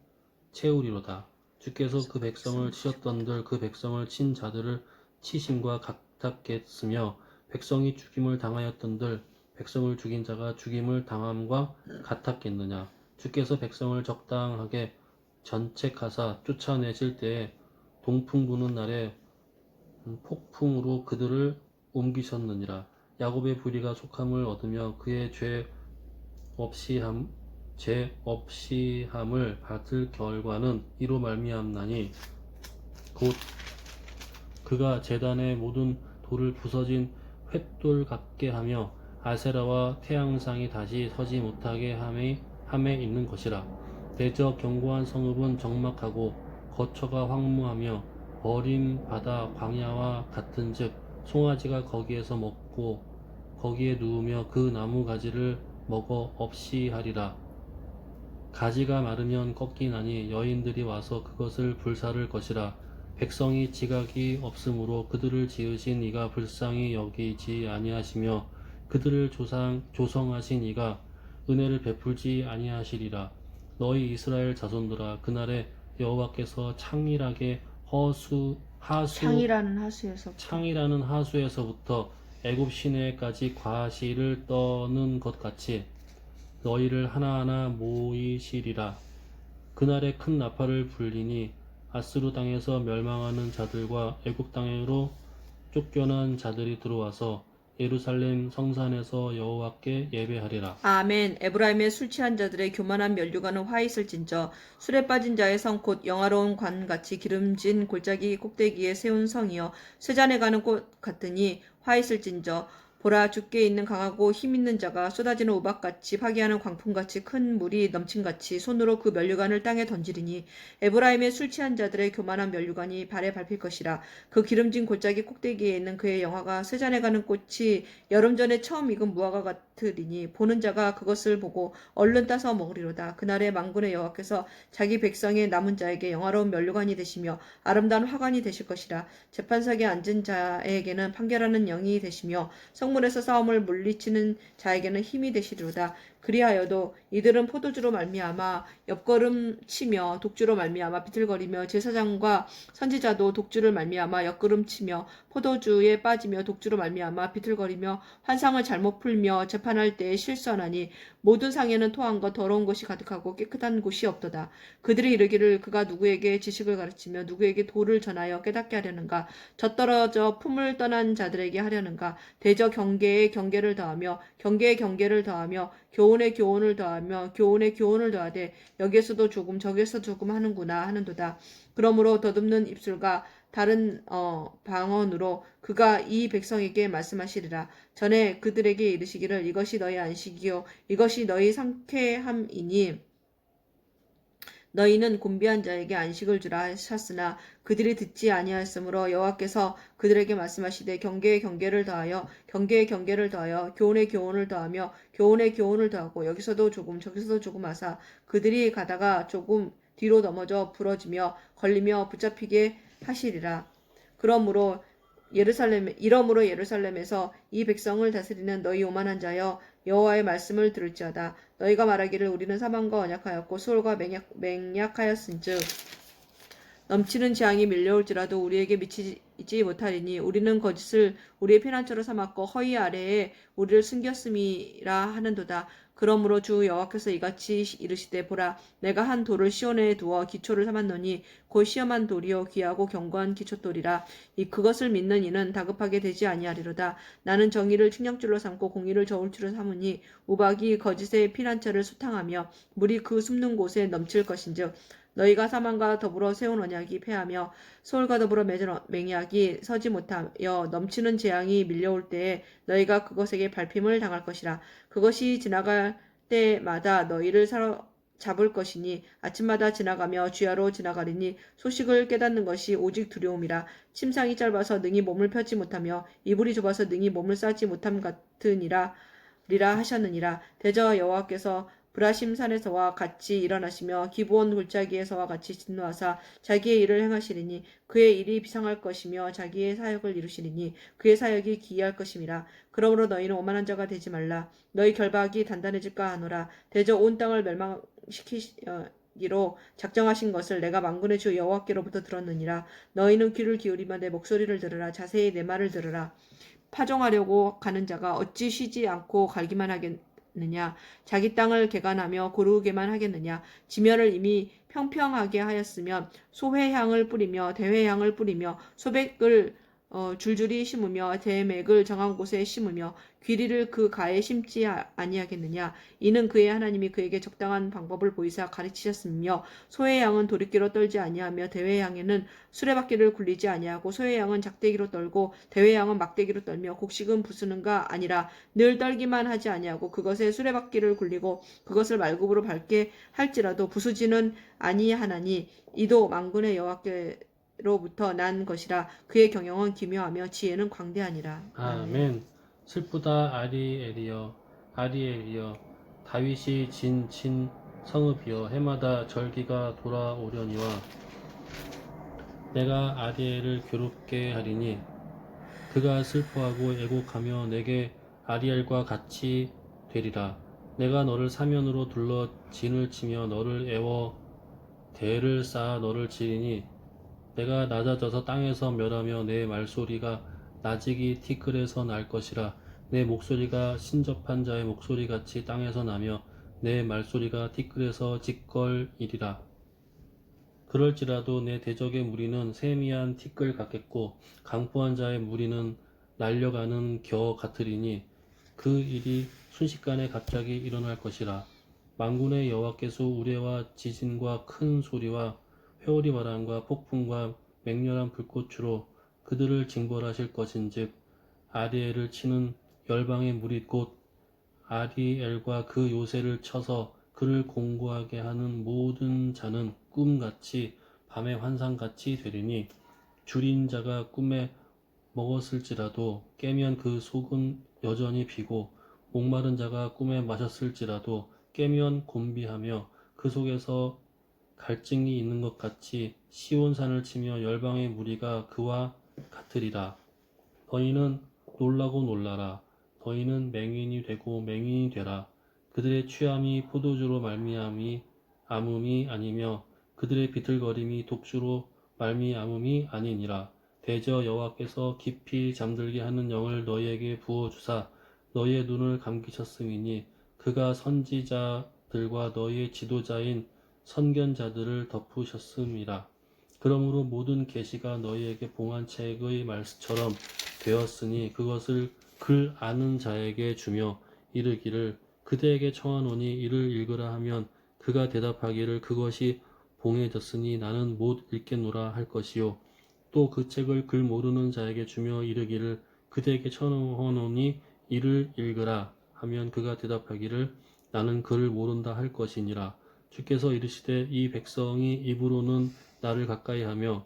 채우리로다. 주께서 그 백성을 치셨던들 그 백성을 친 자들을 치심과 같았겠으며 백성이 죽임을 당하였던들 백성을 죽인 자가 죽임을 당함과 같았겠느냐. 주께서 백성을 적당하게 전책하사 쫓아내실 때에 동풍 부는 날에 폭풍으로 그들을 옮기셨느니라. 야곱의 불의가 속함을 얻으며 그의 죄 없이함을 받을 결과는 이로 말미암나니 곧 그가 제단의 모든 돌을 부서진 횃돌 같게 하며 아세라와 태양상이 다시 서지 못하게 함에 있는 것이라. 대저 견고한 성읍은 적막하고 거처가 황무하며 버림 바다 광야와 같은즉 송아지가 거기에서 먹고 거기에 누우며 그 나무 가지를 먹어 없이 하리라. 가지가 마르면 꺾이나니 여인들이 와서 그것을 불사를 것이라. 백성이 지각이 없으므로 그들을 지으신 이가 불쌍히 여기지 아니하시며 그들을 조성하신 이가 은혜를 베풀지 아니하시리라. 너희 이스라엘 자손들아, 그날에 여호와께서 창이라는 하수에서부터 애굽 시내까지 과시를 떠는 것 같이 너희를 하나하나 모이시리라. 그날에 큰 나팔을 불리니 아스루 땅에서 멸망하는 자들과 애굽 땅으로 쫓겨난 자들이 들어와서 예루살렘 성산에서 여호와께 예배하리라. 아멘. 에브라임의 술 취한 자들의 교만한 면류관은 화 있을진저 술에 빠진 자의 성 곧 영화로운 관같이 기름진 골짜기 꼭대기에 세운 성이여 쇠잔에 가는 꽃 같으니 화 있을진저 보라, 주께 있는 강하고 힘 있는 자가 쏟아지는 우박같이 파괴하는 광풍같이 큰 물이 넘침같이 손으로 그 면류관을 땅에 던지리니 에브라임의 술 취한 자들의 교만한 면류관이 발에 밟힐 것이라. 그 기름진 골짜기 꼭대기에 있는 그의 영화가 쇠잔에 가는 꽃이 여름 전에 처음 익은 무화과 같으리니 보는 자가 그것을 보고 얼른 따서 먹으리로다. 그날에 만군의 여호와께서 자기 백성의 남은 자에게 영화로운 면류관이 되시며 아름다운 화관이 되실 것이라. 재판석에 앉은 자에게는 판결하는 영이 되시며 성문에서 싸움을 물리치는 자에게는 힘이 되시리로다. 그리하여도 이들은 포도주로 말미암아 옆걸음치며 독주로 말미암아 비틀거리며 제사장과 선지자도 독주를 말미암아 옆걸음치며 포도주에 빠지며 독주로 말미암아 비틀거리며 환상을 잘못 풀며 재판할 때에 실수하나니 모든 상에는 토한 것 더러운 것이 가득하고 깨끗한 곳이 없도다. 그들이 이르기를 그가 누구에게 지식을 가르치며 누구에게 도를 전하여 깨닫게 하려는가. 젖떨어져 품을 떠난 자들에게 하려는가. 대저 경계에 경계를 더하며 경계에 경계를 더하며 교훈에 교훈을 더하며 교훈에 교훈을 더하되 여기에서도 조금 저기에서 조금 하는구나 하는도다. 그러므로 더듬는 입술과 다른 방언으로 그가 이 백성에게 말씀하시리라. 전에 그들에게 이르시기를 이것이 너희 안식이요 이것이 너희 상쾌함이니 너희는 곤비한 자에게 안식을 주라 하셨으나 그들이 듣지 아니하였으므로 여호와께서 그들에게 말씀하시되 경계에 경계를 더하여 경계에 경계를 더하여 교훈에 교훈을 더하며 교훈에 교훈을 더하고 여기서도 조금 저기서도 조금 하사 그들이 가다가 조금 뒤로 넘어져 부러지며 걸리며 붙잡히게 하시리라. 그러므로 예루살렘에서 이 백성을 다스리는 너희 오만한 자여 여호와의 말씀을 들을지어다. 너희가 말하기를 우리는 사방과 언약하였고 수월과 맹약하였은즉 넘치는 재앙이 밀려올지라도 우리에게 미치지 못하리니 우리는 거짓을 우리의 피난처로 삼았고 허위 아래에 우리를 숨겼음이라 하는도다. 그러므로 주 여호와께서 이같이 이르시되 보라 내가 한 돌을 시온에 두어 기초를 삼았노니 곧 시험한 돌이요 귀하고 견고한 기초돌이라. 그것을 믿는 이는 다급하게 되지 아니하리로다. 나는 정의를 측량줄로 삼고 공의를 저울줄로 삼으니 우박이 거짓의 피난처를 수탕하며 물이 그 숨는 곳에 넘칠 것인즉 너희가 사망과 더불어 세운 언약이 패하며 소울과 더불어 맺은 맹약이 서지 못하여 넘치는 재앙이 밀려올 때에 너희가 그것에게 밟힘을 당할 것이라. 그것이 지나갈 때마다 너희를 사로잡을 것이니 아침마다 지나가며 주야로 지나가리니 소식을 깨닫는 것이 오직 두려움이라. 침상이 짧아서 능히 몸을 펴지 못하며 이불이 좁아서 능히 몸을 싸지 못함 같으니라 하셨느니라. 대저 여호와께서 브라심 산에서와 같이 일어나시며 기브온 골짜기에서와 같이 진노하사 자기의 일을 행하시리니 그의 일이 비상할 것이며 자기의 사역을 이루시리니 그의 사역이 기이할 것임이라. 그러므로 너희는 오만한 자가 되지 말라. 너희 결박이 단단해질까 하노라. 대저 온 땅을 멸망시키기로 작정하신 것을 내가 만군의 주 여호와께로부터 들었느니라. 너희는 귀를 기울이며 내 목소리를 들으라. 자세히 내 말을 들으라. 파종하려고 가는 자가 어찌 쉬지 않고 갈기만 하겠느냐. 자기 땅을 개간하며 고르게만 하겠느냐. 지면을 이미 평평하게 하였으면 소회향을 뿌리며 대회향을 뿌리며 소백을 줄줄이 심으며 대맥을 정한 곳에 심으며 귀리를 그 가에 심지 아니하겠느냐. 이는 그의 하나님이 그에게 적당한 방법을 보이사 가르치셨으며 소의 양은 도리끼로 떨지 아니하며 대회 양에는 수레바퀴를 굴리지 아니하고 소의 양은 작대기로 떨고 대회 양은 막대기로 떨며 곡식은 부수는가 아니라 늘 떨기만 하지 아니하고 그것에 수레바퀴를 굴리고 그것을 말굽으로 밟게 할지라도 부수지는 아니하나니 이도 만군의 여호와께로부터 난 것이라. 그의 경영은 기묘하며 지혜는 광대하니라. 아멘. 슬프다 아리엘이여 아리엘이여 다윗이 진친 성읍이여 해마다 절기가 돌아오려니와 내가 아리엘을 괴롭게 하리니 그가 슬퍼하고 애곡하며 내게 아리엘과 같이 되리라. 내가 너를 사면으로 둘러 진을 치며 너를 애워 대를 쌓아 너를 지리니 내가 낮아져서 땅에서 멸하며 내 말소리가 나직이 티끌에서 날 것이라. 내 목소리가 신접한 자의 목소리같이 땅에서 나며 내 말소리가 티끌에서 짓걸이리라. 그럴지라도 내 대적의 무리는 세미한 티끌 같겠고 강포한 자의 무리는 날려가는 겨 같으리니 그 일이 순식간에 갑자기 일어날 것이라. 만군의 여호와께서 우레와 지진과 큰 소리와 회오리 바람과 폭풍과 맹렬한 불꽃으로 그들을 징벌하실 것인즉 아리엘을 치는 열방의 무리 곧 아리엘과 그 요새를 쳐서 그를 공고하게 하는 모든 자는 꿈같이 밤의 환상같이 되리니 줄인 자가 꿈에 먹었을지라도 깨면 그 속은 여전히 비고 목마른 자가 꿈에 마셨을지라도 깨면 곤비하며 그 속에서 갈증이 있는 것 같이 시온산을 치며 열방의 무리가 그와 같으리라. 너희는 놀라고 놀라라. 너희는 맹인이 되고 맹인이 되라. 그들의 취함이 포도주로 말미암이 암음이 아니며 그들의 비틀거림이 독주로 말미암음이 아니니라. 대저 여호와께서 깊이 잠들게 하는 영을 너희에게 부어주사 너희의 눈을 감기셨음이니 그가 선지자들과 너희의 지도자인 선견자들을 덮으셨음이라. 그러므로 모든 계시가 너희에게 봉한책의 말씀처럼 되었으니 그것을 글 아는 자에게 주며 이르기를 그대에게 청하노니 이를 읽으라 하면 그가 대답하기를 그것이 봉해졌으니 나는 못 읽겠노라 할 것이요. 또 그 책을 글 모르는 자에게 주며 이르기를 그대에게 청하노니 이를 읽으라 하면 그가 대답하기를 나는 글을 모른다 할 것이니라. 주께서 이르시되 이 백성이 입으로는 나를 가까이하며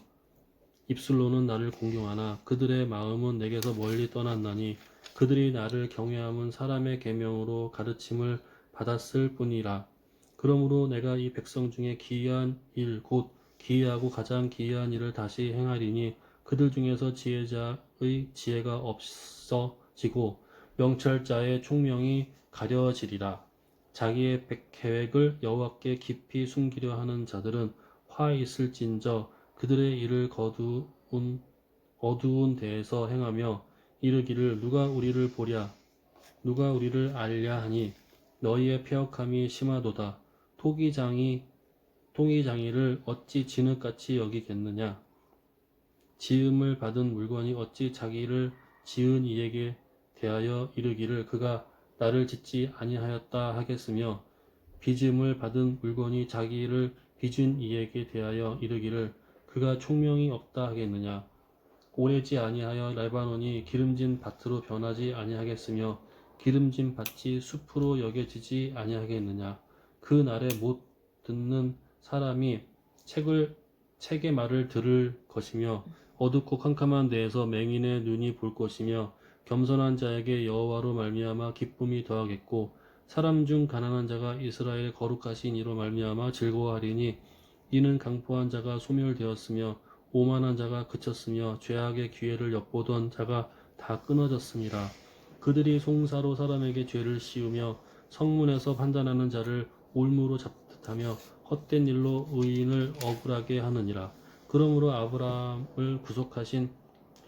입술로는 나를 공경하나 그들의 마음은 내게서 멀리 떠났나니 그들이 나를 경외함은 사람의 계명으로 가르침을 받았을 뿐이라. 그러므로 내가 이 백성 중에 기이한 일 곧 기이하고 가장 기이한 일을 다시 행하리니 그들 중에서 지혜자의 지혜가 없어지고 명철자의 총명이 가려지리라. 자기의 계획을 여호와께 깊이 숨기려 하는 자들은 화 있을진저 그들의 일을 어두운 데에서 행하며 이르기를 누가 우리를 보랴 누가 우리를 알랴 하니 너희의 패역함이 심하도다. 토기장이를 어찌 진흙같이 여기겠느냐. 지음을 받은 물건이 어찌 자기를 지은 이에게 대하여 이르기를 그가 나를 짓지 아니하였다 하겠으며 빚음을 받은 물건이 자기를 빚은 이에게 대하여 이르기를 그가 총명이 없다 하겠느냐. 오래지 아니하여 레바논이 기름진 밭으로 변하지 아니하겠으며 기름진 밭이 숲으로 여겨지지 아니하겠느냐. 그 날에 못 듣는 사람이 책의 말을 들을 것이며 어둡고 캄캄한 데에서 맹인의 눈이 볼 것이며 겸손한 자에게 여호와로 말미암아 기쁨이 더하겠고 사람 중 가난한 자가 이스라엘 거룩하신 이로 말미암아 즐거워하리니 이는 강포한 자가 소멸되었으며 오만한 자가 그쳤으며 죄악의 기회를 엿보던 자가 다 끊어졌습니다. 그들이 송사로 사람에게 죄를 씌우며 성문에서 판단하는 자를 올무로 잡듯하며 헛된 일로 의인을 억울하게 하느니라. 그러므로 아브라함을 구속하신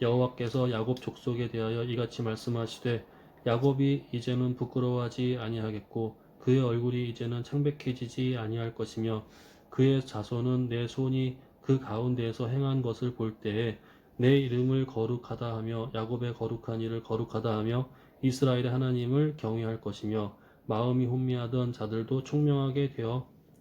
여호와께서 야곱 족속에 대하여 이같이 말씀하시되 야곱이 이제는 부끄러워하지 아니하겠고 그의 얼굴이 이제는 창백해지지 아니할 것이며 그의 자손은 내 손이 그 가운데에서 행한 것을 볼 때에 내 이름을 거룩하다 하며 야곱의 거룩한 이를 거룩하다 하며 이스라엘의 하나님을 경외할 것이며 마음이 혼미하던 자들도 총명하게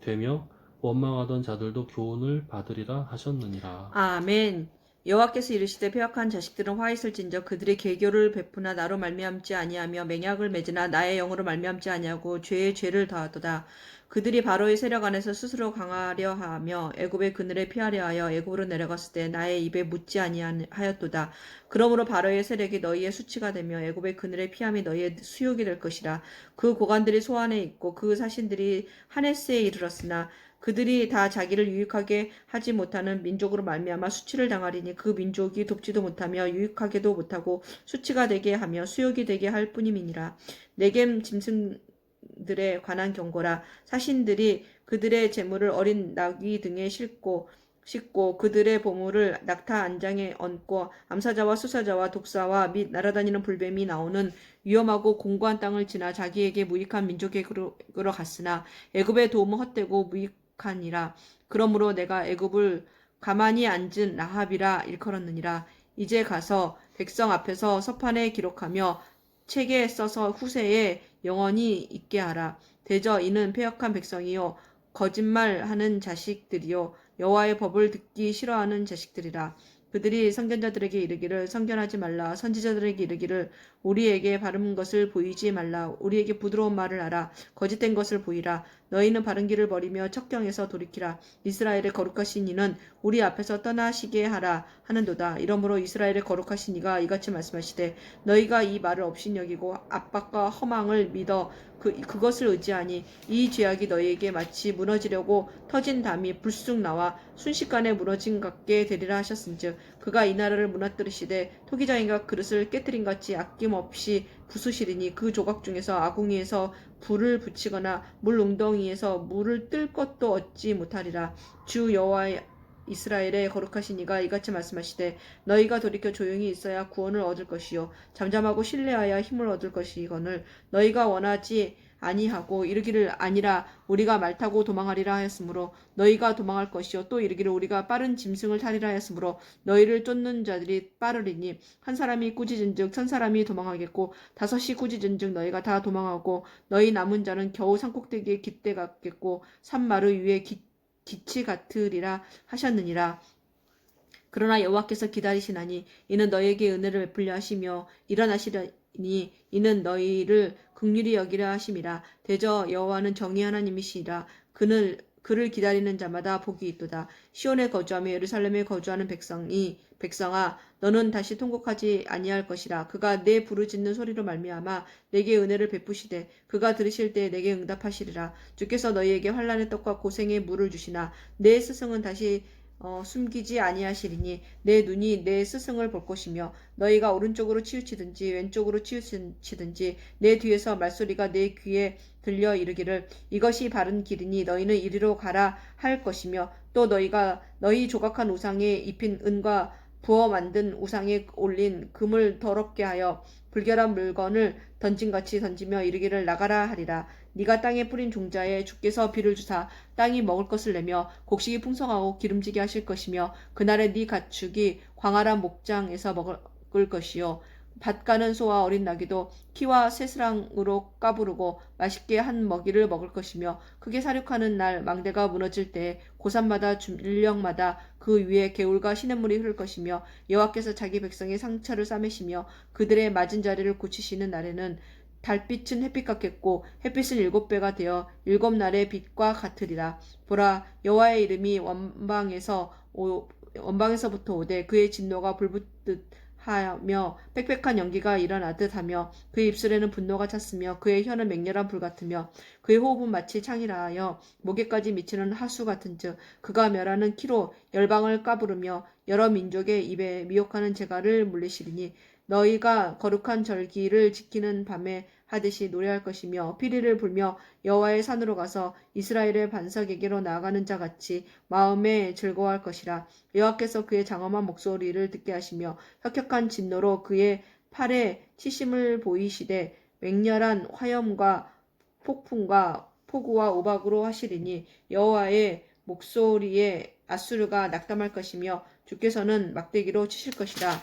되며 원망하던 자들도 교훈을 받으리라 하셨느니라. 아멘. 여호와께서 이르시되 pe역한 자식들은 화 있을진저 그들의 계교를 베푸나 나로 말미암지 아니하며 맹약을 맺으나 나의 영으로 말미암지 아니하고 죄에 죄를 더하도다. 그들이 바로의 세력 안에서 스스로 강하려 하며 애굽의 그늘에 피하려 하여 애굽으로 내려갔을 때 나의 입에 묻지 아니하였도다. 그러므로 바로의 세력이 너희의 수치가 되며 애굽의 그늘에 피함이 너희의 수욕이 될 것이라. 그 고관들이 소안에 있고 그 사신들이 하네스에 이르렀으나 그들이 다 자기를 유익하게 하지 못하는 민족으로 말미암아 수치를 당하리니 그 민족이 돕지도 못하며 유익하게도 못하고 수치가 되게 하며 수욕이 되게 할 뿐임이니라. 네겜 짐승들에 관한 경고라. 사신들이 그들의 재물을 어린 나귀 등에 싣고 그들의 보물을 낙타 안장에 얹고 암사자와 수사자와 독사와 및 날아다니는 불뱀이 나오는 위험하고 공고한 땅을 지나 자기에게 무익한 민족에게로 갔으나 애굽의 도움은 헛되고 무익하니라. 그러므로 내가 애굽을 가만히 앉은 라합이라 일컬었느니라. 이제 가서 백성 앞에서 서판에 기록하며 책에 써서 후세에 영원히 있게 하라. 대저 이는 패역한 백성이요 거짓말하는 자식들이요 여호와의 법을 듣기 싫어하는 자식들이라. 그들이 선견자들에게 이르기를 선견하지 말라. 선지자들에게 이르기를 우리에게 바른 것을 보이지 말라. 우리에게 부드러운 말을 하라. 거짓된 것을 보이라. 너희는 바른 길을 버리며 척경에서 돌이키라. 이스라엘의 거룩하신 이는 우리 앞에서 떠나시게 하라 하는도다. 이러므로 이스라엘의 거룩하신 이가 이같이 말씀하시되 너희가 이 말을 업신여기고 압박과 허망을 믿어 그것을 의지하니 이 죄악이 너희에게 마치 무너지려고 터진 담이 불쑥 나와 순식간에 무너진 같게 되리라 하셨은즉 그가 이 나라를 무너뜨리시되 토기장이가 그릇을 깨뜨린같이 아낌없이 부수시리니 그 조각 중에서 아궁이에서 불을 붙이거나 물 웅덩이에서 물을 뜰 것도 얻지 못하리라. 주 여호와 이스라엘의 거룩하신 이가 이같이 말씀하시되 너희가 돌이켜 조용히 있어야 구원을 얻을 것이요 잠잠하고 신뢰하여 힘을 얻을 것이거늘 너희가 원하지 아니하고 이르기를 아니라 우리가 말 타고 도망하리라 하였으므로 너희가 도망할 것이요 또 이르기를 우리가 빠른 짐승을 타리라 하였으므로 너희를 쫓는 자들이 빠르리니 한 사람이 꾸짖은즉 천 사람이 도망하겠고 다섯이 꾸짖은즉 너희가 다 도망하고 너희 남은 자는 겨우 산꼭대기에 깃대 같겠고 산마루 위에 기치 같으리라 하셨느니라. 그러나 여호와께서 기다리시나니 이는 너희에게 은혜를 베풀려 하시며 일어나시려니 이는 너희를 긍휼히 여기려 하심이라. 대저 여호와는 정의 하나님이시라. 그를 기다리는 자마다 복이 있도다. 시온에 거주하며 예루살렘에 거주하는 백성아 너는 다시 통곡하지 아니할 것이라. 그가 내 부르짖는 소리로 말미암아 내게 은혜를 베푸시되 그가 들으실 때 내게 응답하시리라. 주께서 너희에게 환난의 떡과 고생의 물을 주시나 내 스승은 다시 숨기지 아니하시리니 내 눈이 내 스승을 볼 것이며 너희가 오른쪽으로 치우치든지 왼쪽으로 치우치든지 내 뒤에서 말소리가 내 귀에 들려 이르기를 이것이 바른 길이니 너희는 이리로 가라 할 것이며 또 너희가 너희 조각한 우상에 입힌 은과 부어 만든 우상에 올린 금을 더럽게 하여 불결한 물건을 던진같이 던지며 이르기를 나가라 하리라. 네가 땅에 뿌린 종자에 주께서 비를 주사 땅이 먹을 것을 내며 곡식이 풍성하고 기름지게 하실 것이며 그날에 네 가축이 광활한 목장에서 먹을 것이요 밭 가는 소와 어린 나귀도 키와 새스랑으로 까부르고 맛있게 한 먹이를 먹을 것이며 크게 사륙하는 날 망대가 무너질 때에 고산마다 줄령마다 그 위에 개울과 시냇물이 흐를 것이며 여호와께서 자기 백성의 상처를 싸매시며 그들의 맞은 자리를 고치시는 날에는 달빛은 햇빛 같겠고 햇빛은 7배가 되어 7날의 빛과 같으리라. 보라 여호와의 이름이 원방에서부터 오되 그의 진노가 불붙듯 하며 빽빽한 연기가 일어나듯 하며 그의 입술에는 분노가 찼으며 그의 혀는 맹렬한 불 같으며 그의 호흡은 마치 창이라 하여 목에까지 미치는 하수 같은즉 그가 멸하는 키로 열방을 까부르며 여러 민족의 입에 미혹하는 재갈을 물리시리니 너희가 거룩한 절기를 지키는 밤에 하듯이 노래할 것이며 피리를 불며 여호와의 산으로 가서 이스라엘의 반석에게로 나아가는 자 같이 마음에 즐거워할 것이라. 여호와께서 그의 장엄한 목소리를 듣게 하시며 혁혁한 진노로 그의 팔에 치심을 보이시되 맹렬한 화염과 폭풍과 폭우와 우박으로 하시리니 여호와의 목소리에 아수르가 낙담할 것이며 주께서는 막대기로 치실 것이라.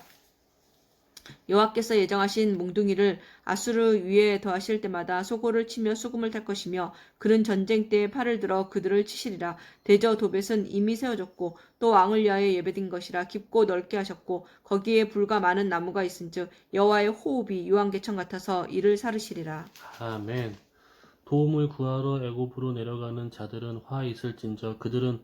여호와께서 예정하신 몽둥이를 아수르 위에 더하실 때마다 소고를 치며 수금을 탈 것이며 그는 전쟁 때에 팔을 들어 그들을 치시리라. 대저 도벳은 이미 세워졌고 또 왕을 위하여 예배된 것이라. 깊고 넓게 하셨고 거기에 불과 많은 나무가 있은즉 여호와의 호흡이 유황개천 같아서 이를 사르시리라. 아멘. 도움을 구하러 애굽으로 내려가는 자들은 화 있을진저 그들은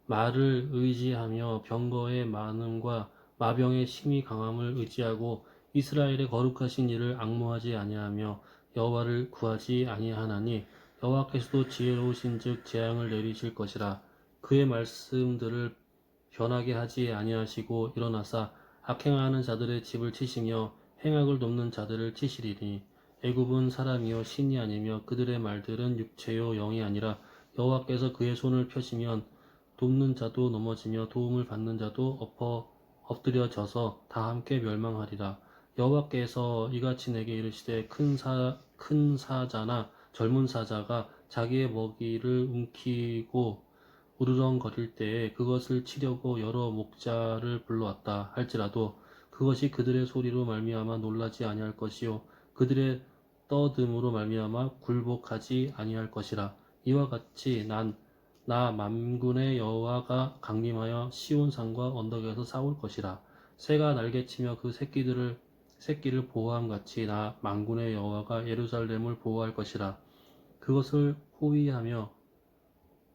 말을 의지하며 병거의 많음과 마병의 심히 강함을 의지하고 이스라엘의 거룩하신 이를 앙모하지 아니하며 여호와를 구하지 아니하나니 여호와께서도 지혜로우신즉 재앙을 내리실 것이라. 그의 말씀들을 변하게 하지 아니하시고 일어나사 악행하는 자들의 집을 치시며 행악을 돕는 자들을 치시리니 애굽은 사람이요 신이 아니며 그들의 말들은 육체요 영이 아니라 여호와께서 그의 손을 펴시면 돕는 자도 넘어지며 도움을 받는 자도 엎드려져서 다 함께 멸망하리라. 여호와께서 이같이 내게 이르시되 큰 사자나 젊은 사자가 자기의 먹이를 움키고 우르렁거릴 때에 그것을 치려고 여러 목자를 불러왔다 할지라도 그것이 그들의 소리로 말미암아 놀라지 아니할 것이요 그들의 떠듦으로 말미암아 굴복하지 아니할 것이라. 이와 같이 나 만군의 여호와가 강림하여 시온 산과 언덕에서 싸울 것이라. 새가 날개치며 그 새끼를 보호함 같이 나 만군의 여호와가 예루살렘을 보호할 것이라. 그것을 호위하며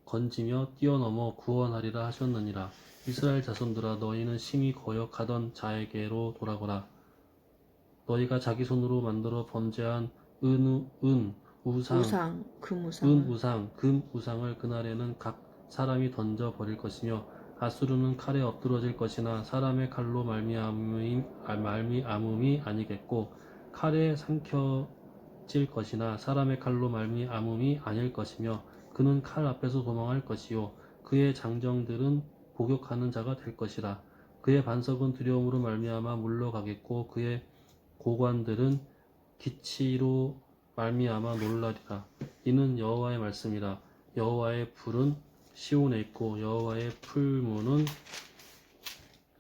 건지며 뛰어넘어 구원하리라 하셨느니라. 이스라엘 자손들아 너희는 심히 거역하던 자에게로 돌아가라. 너희가 자기 손으로 만들어 범죄한 우상, 금우상. 금 우상을 그날에는 각 사람이 던져 버릴 것이며 아수르는 칼에 엎드러질 것이나 사람의 칼로 말미암음이 아니겠고 칼에 삼켜질 것이나 사람의 칼로 말미암음이 아닐 것이며 그는 칼 앞에서 도망할 것이요 그의 장정들은 복역하는 자가 될 것이라. 그의 반석은 두려움으로 말미암아 물러가겠고 그의 고관들은 기치로 말미암아 놀라리라. 이는 여호와의 말씀이라. 여호와의 불은 시온에 있고 여호와의 풀무는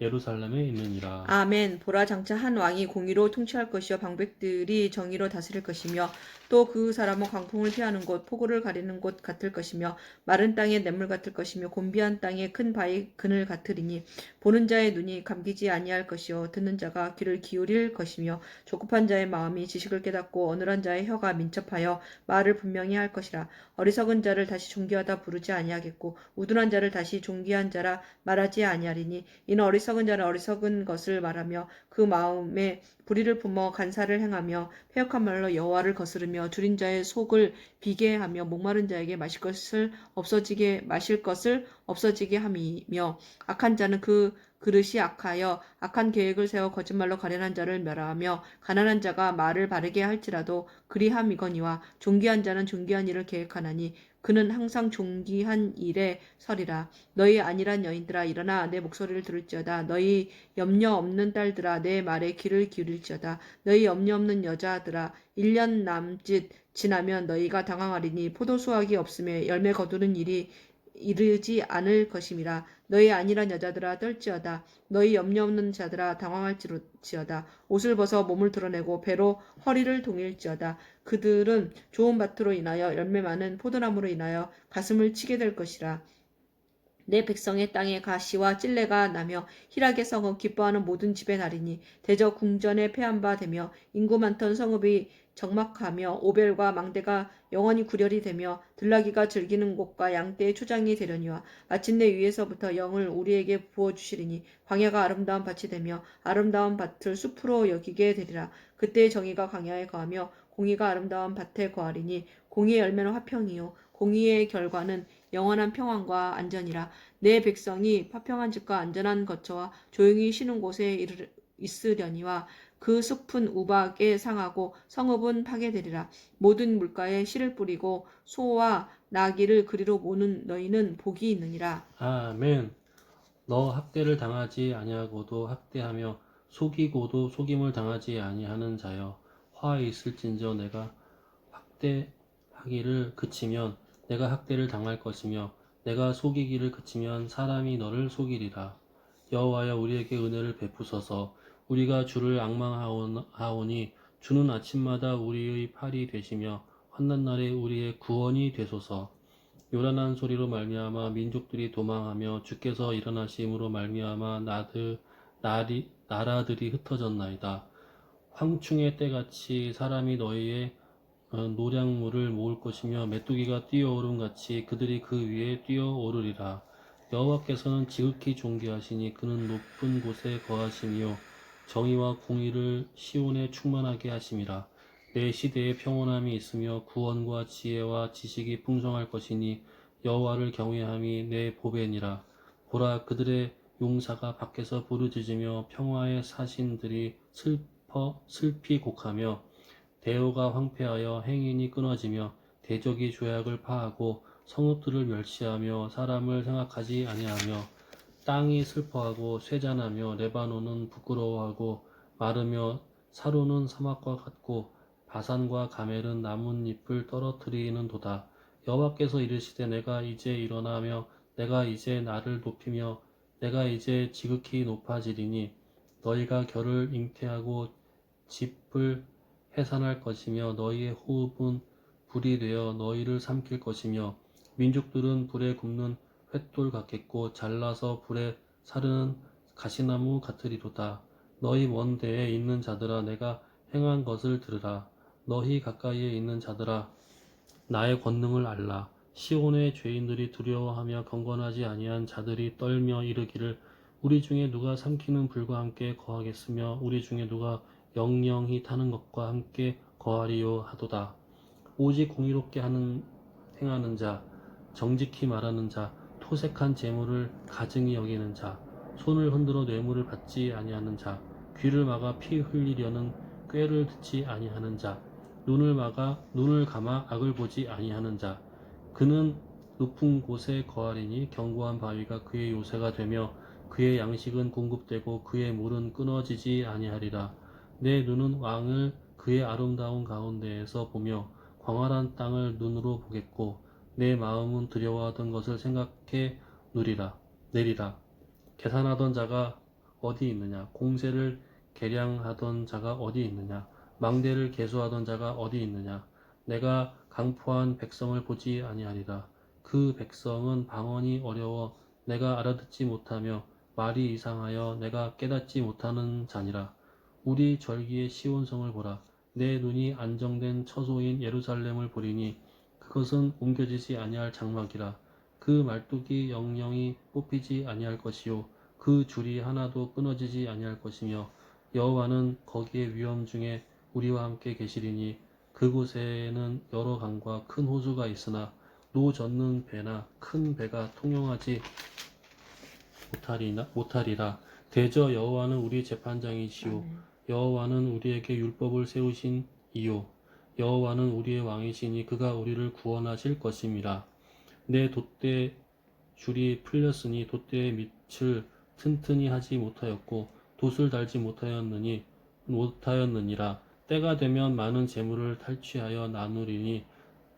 예루살렘에 있느니라. 아멘. 보라 장차 한 왕이 공의로 통치할 것이요 방백들이 정의로 다스릴 것이며 또 그 사람은 광풍을 피하는 곳 폭우를 가리는 곳 같을 것이며 마른 땅의 냇물 같을 것이며 곤비한 땅의 큰 바위 그늘 같으리니 보는 자의 눈이 감기지 아니할 것이요 듣는 자가 귀를 기울일 것이며 조급한 자의 마음이 지식을 깨닫고 어눌한 자의 혀가 민첩하여 말을 분명히 할 것이라. 어리석은 자를 다시 존귀하다 부르지 아니하겠고 우둔한 자를 다시 존귀한 자라 말하지 아니하리니 이는 어리석은 자는 어리석은 것을 말하며 그 마음에 불의를 품어 간사를 행하며 패역한 말로 여호와를 거스르며 줄인 자의 속을 비게 하며 목마른 자에게 마실 것을 없어지게 함이며 악한 자는 그 그릇이 악하여 악한 계획을 세워 거짓말로 가련한 자를 멸하며 가난한 자가 말을 바르게 할지라도 그리함이거니와 존귀한 자는 존귀한 일을 계획하나니 그는 항상 존귀한 일에 서리라. 너희 안일한 여인들아 일어나 내 목소리를 들을지어다. 너희 염려 없는 딸들아 내 말에 귀를 기울일지어다. 너희 염려 없는 여자들아 1년 남짓 지나면 너희가 당황하리니 포도수확이 없음에 열매 거두는 일이 이르지 않을 것임이라. 너희 안일한 여자들아 떨지어다. 너희 염려 없는 자들아 당황할지어다. 옷을 벗어 몸을 드러내고 배로 허리를 동일지어다. 그들은 좋은 밭으로 인하여 열매 많은 포도나무로 인하여 가슴을 치게 될 것이라. 내 백성의 땅에 가시와 찔레가 나며 희락의 성읍 기뻐하는 모든 집에 나리니 대저 궁전에 패한 바 되며 인구 많던 성읍이 적막하며 오벨과 망대가 영원히 구렬이 되며 들나귀가 즐기는 곳과 양떼의 초장이 되려니와 마침내 위에서부터 영을 우리에게 부어주시리니 광야가 아름다운 밭이 되며 아름다운 밭을 숲으로 여기게 되리라. 그때 정의가 광야에 거하며 공의가 아름다운 밭에 거하리니 공의의 열매는 화평이요 공의의 결과는 영원한 평안과 안전이라. 내 백성이 화평한 집과 안전한 거처와 조용히 쉬는 곳에 있으려니와 그 숲은 우박에 상하고 성읍은 파괴되리라. 모든 물가에 씨를 뿌리고 소와 나귀를 그리로 모는 너희는 복이 있느니라. 아멘. 너 학대를 당하지 아니하고도 학대하며 속이고도 속임을 당하지 아니하는 자여 화 있을진저 내가 학대하기를 그치면 내가 학대를 당할 것이며 내가 속이기를 그치면 사람이 너를 속이리라. 여호와여 우리에게 은혜를 베푸소서. 우리가 주를 앙망하오니 주는 아침마다 우리의 팔이 되시며 환난 날에 우리의 구원이 되소서. 요란한 소리로 말미암아 민족들이 도망하며 주께서 일어나심으로 말미암아 나라들이 흩어졌나이다. 황충의 때같이 사람이 너희의 노량물을 모을 것이며 메뚜기가 뛰어오름 같이 그들이 그 위에 뛰어오르리라. 여호와께서는 지극히 존귀하시니 그는 높은 곳에 거하시며 정의와 공의를 시온에 충만하게 하심이라. 내 시대에 평온함이 있으며 구원과 지혜와 지식이 풍성할 것이니 여호와를 경외함이 내 보배니라. 보라 그들의 용사가 밖에서 부르짖으며 평화의 사신들이 슬피 곡하며 대오가 황폐하여 행인이 끊어지며 대적이 조약을 파하고 성읍들을 멸시하며 사람을 생각하지 아니하며 땅이 슬퍼하고 쇠잔하며 레바논은 부끄러워하고 마르며 사로는 사막과 같고 바산과 가멜은 나뭇잎을 떨어뜨리는도다. 여호와께서 이르시되 내가 이제 일어나며 내가 이제 나를 높이며 내가 이제 지극히 높아지리니 너희가 결을 잉태하고 짚을 해산할 것이며 너희의 호흡은 불이 되어 너희를 삼킬 것이며 민족들은 불에 굽는 횃돌 같겠고 잘라서 불에 사르는 가시나무 같으리로다. 너희 먼 데에 있는 자들아 내가 행한 것을 들으라. 너희 가까이에 있는 자들아 나의 권능을 알라. 시온의 죄인들이 두려워하며 경건하지 아니한 자들이 떨며 이르기를 우리 중에 누가 삼키는 불과 함께 거하겠으며 우리 중에 누가 영영히 타는 것과 함께 거하리요 하도다. 오직 공의롭게 행하는 자, 정직히 말하는 자, 토색한 재물을 가증히 여기는 자, 손을 흔들어 뇌물을 받지 아니하는 자, 귀를 막아 피 흘리려는 꾀를 듣지 아니하는 자, 눈을 감아 악을 보지 아니하는 자, 그는 높은 곳에 거하리니 견고한 바위가 그의 요새가 되며 그의 양식은 공급되고 그의 물은 끊어지지 아니하리라. 내 눈은 왕을 그의 아름다운 가운데에서 보며 광활한 땅을 눈으로 보겠고 내 마음은 두려워하던 것을 생각해 내리라. 계산하던 자가 어디 있느냐? 공세를 계량하던 자가 어디 있느냐? 망대를 계수하던 자가 어디 있느냐? 내가 강포한 백성을 보지 아니하리라. 그 백성은 방언이 어려워 내가 알아듣지 못하며 말이 이상하여 내가 깨닫지 못하는 자니라. 우리 절기의 시온성을 보라. 내 눈이 안정된 처소인 예루살렘을 보리니 그것은 옮겨지지 아니할 장막이라. 그 말뚝이 영영이 뽑히지 아니할 것이요 그 줄이 하나도 끊어지지 아니할 것이며 여호와는 거기에 위험 중에 우리와 함께 계시리니 그곳에는 여러 강과 큰 호수가 있으나 노 젓는 배나 큰 배가 통용하지 못하리라. 대저 여호와는 우리 재판장이시오 아멘. 여호와는 우리에게 율법을 세우신 이요 여호와는 우리의 왕이시니 그가 우리를 구원하실 것임이라. 내 돛대 줄이 풀렸으니 돛대의 밑을 튼튼히 하지 못하였고 돛을 달지 못하였느니라. 때가 되면 많은 재물을 탈취하여 나누리니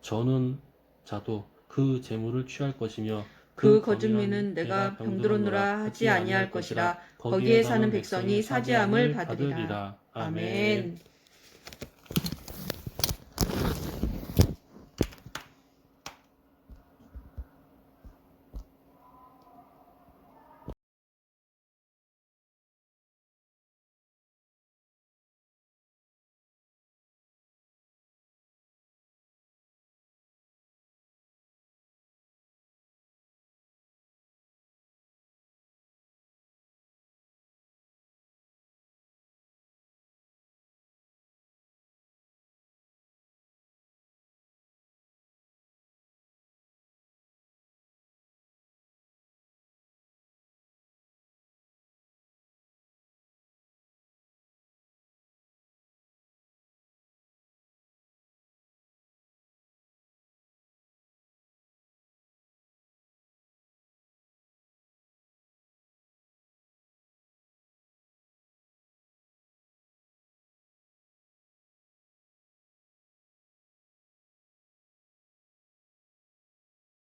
저는 자도 그 재물을 취할 것이며 그 거짓민은 내가 병들었노라 하지 아니할 것이라. 거기에 사는 백성이 사죄함을 받으리라. 아멘.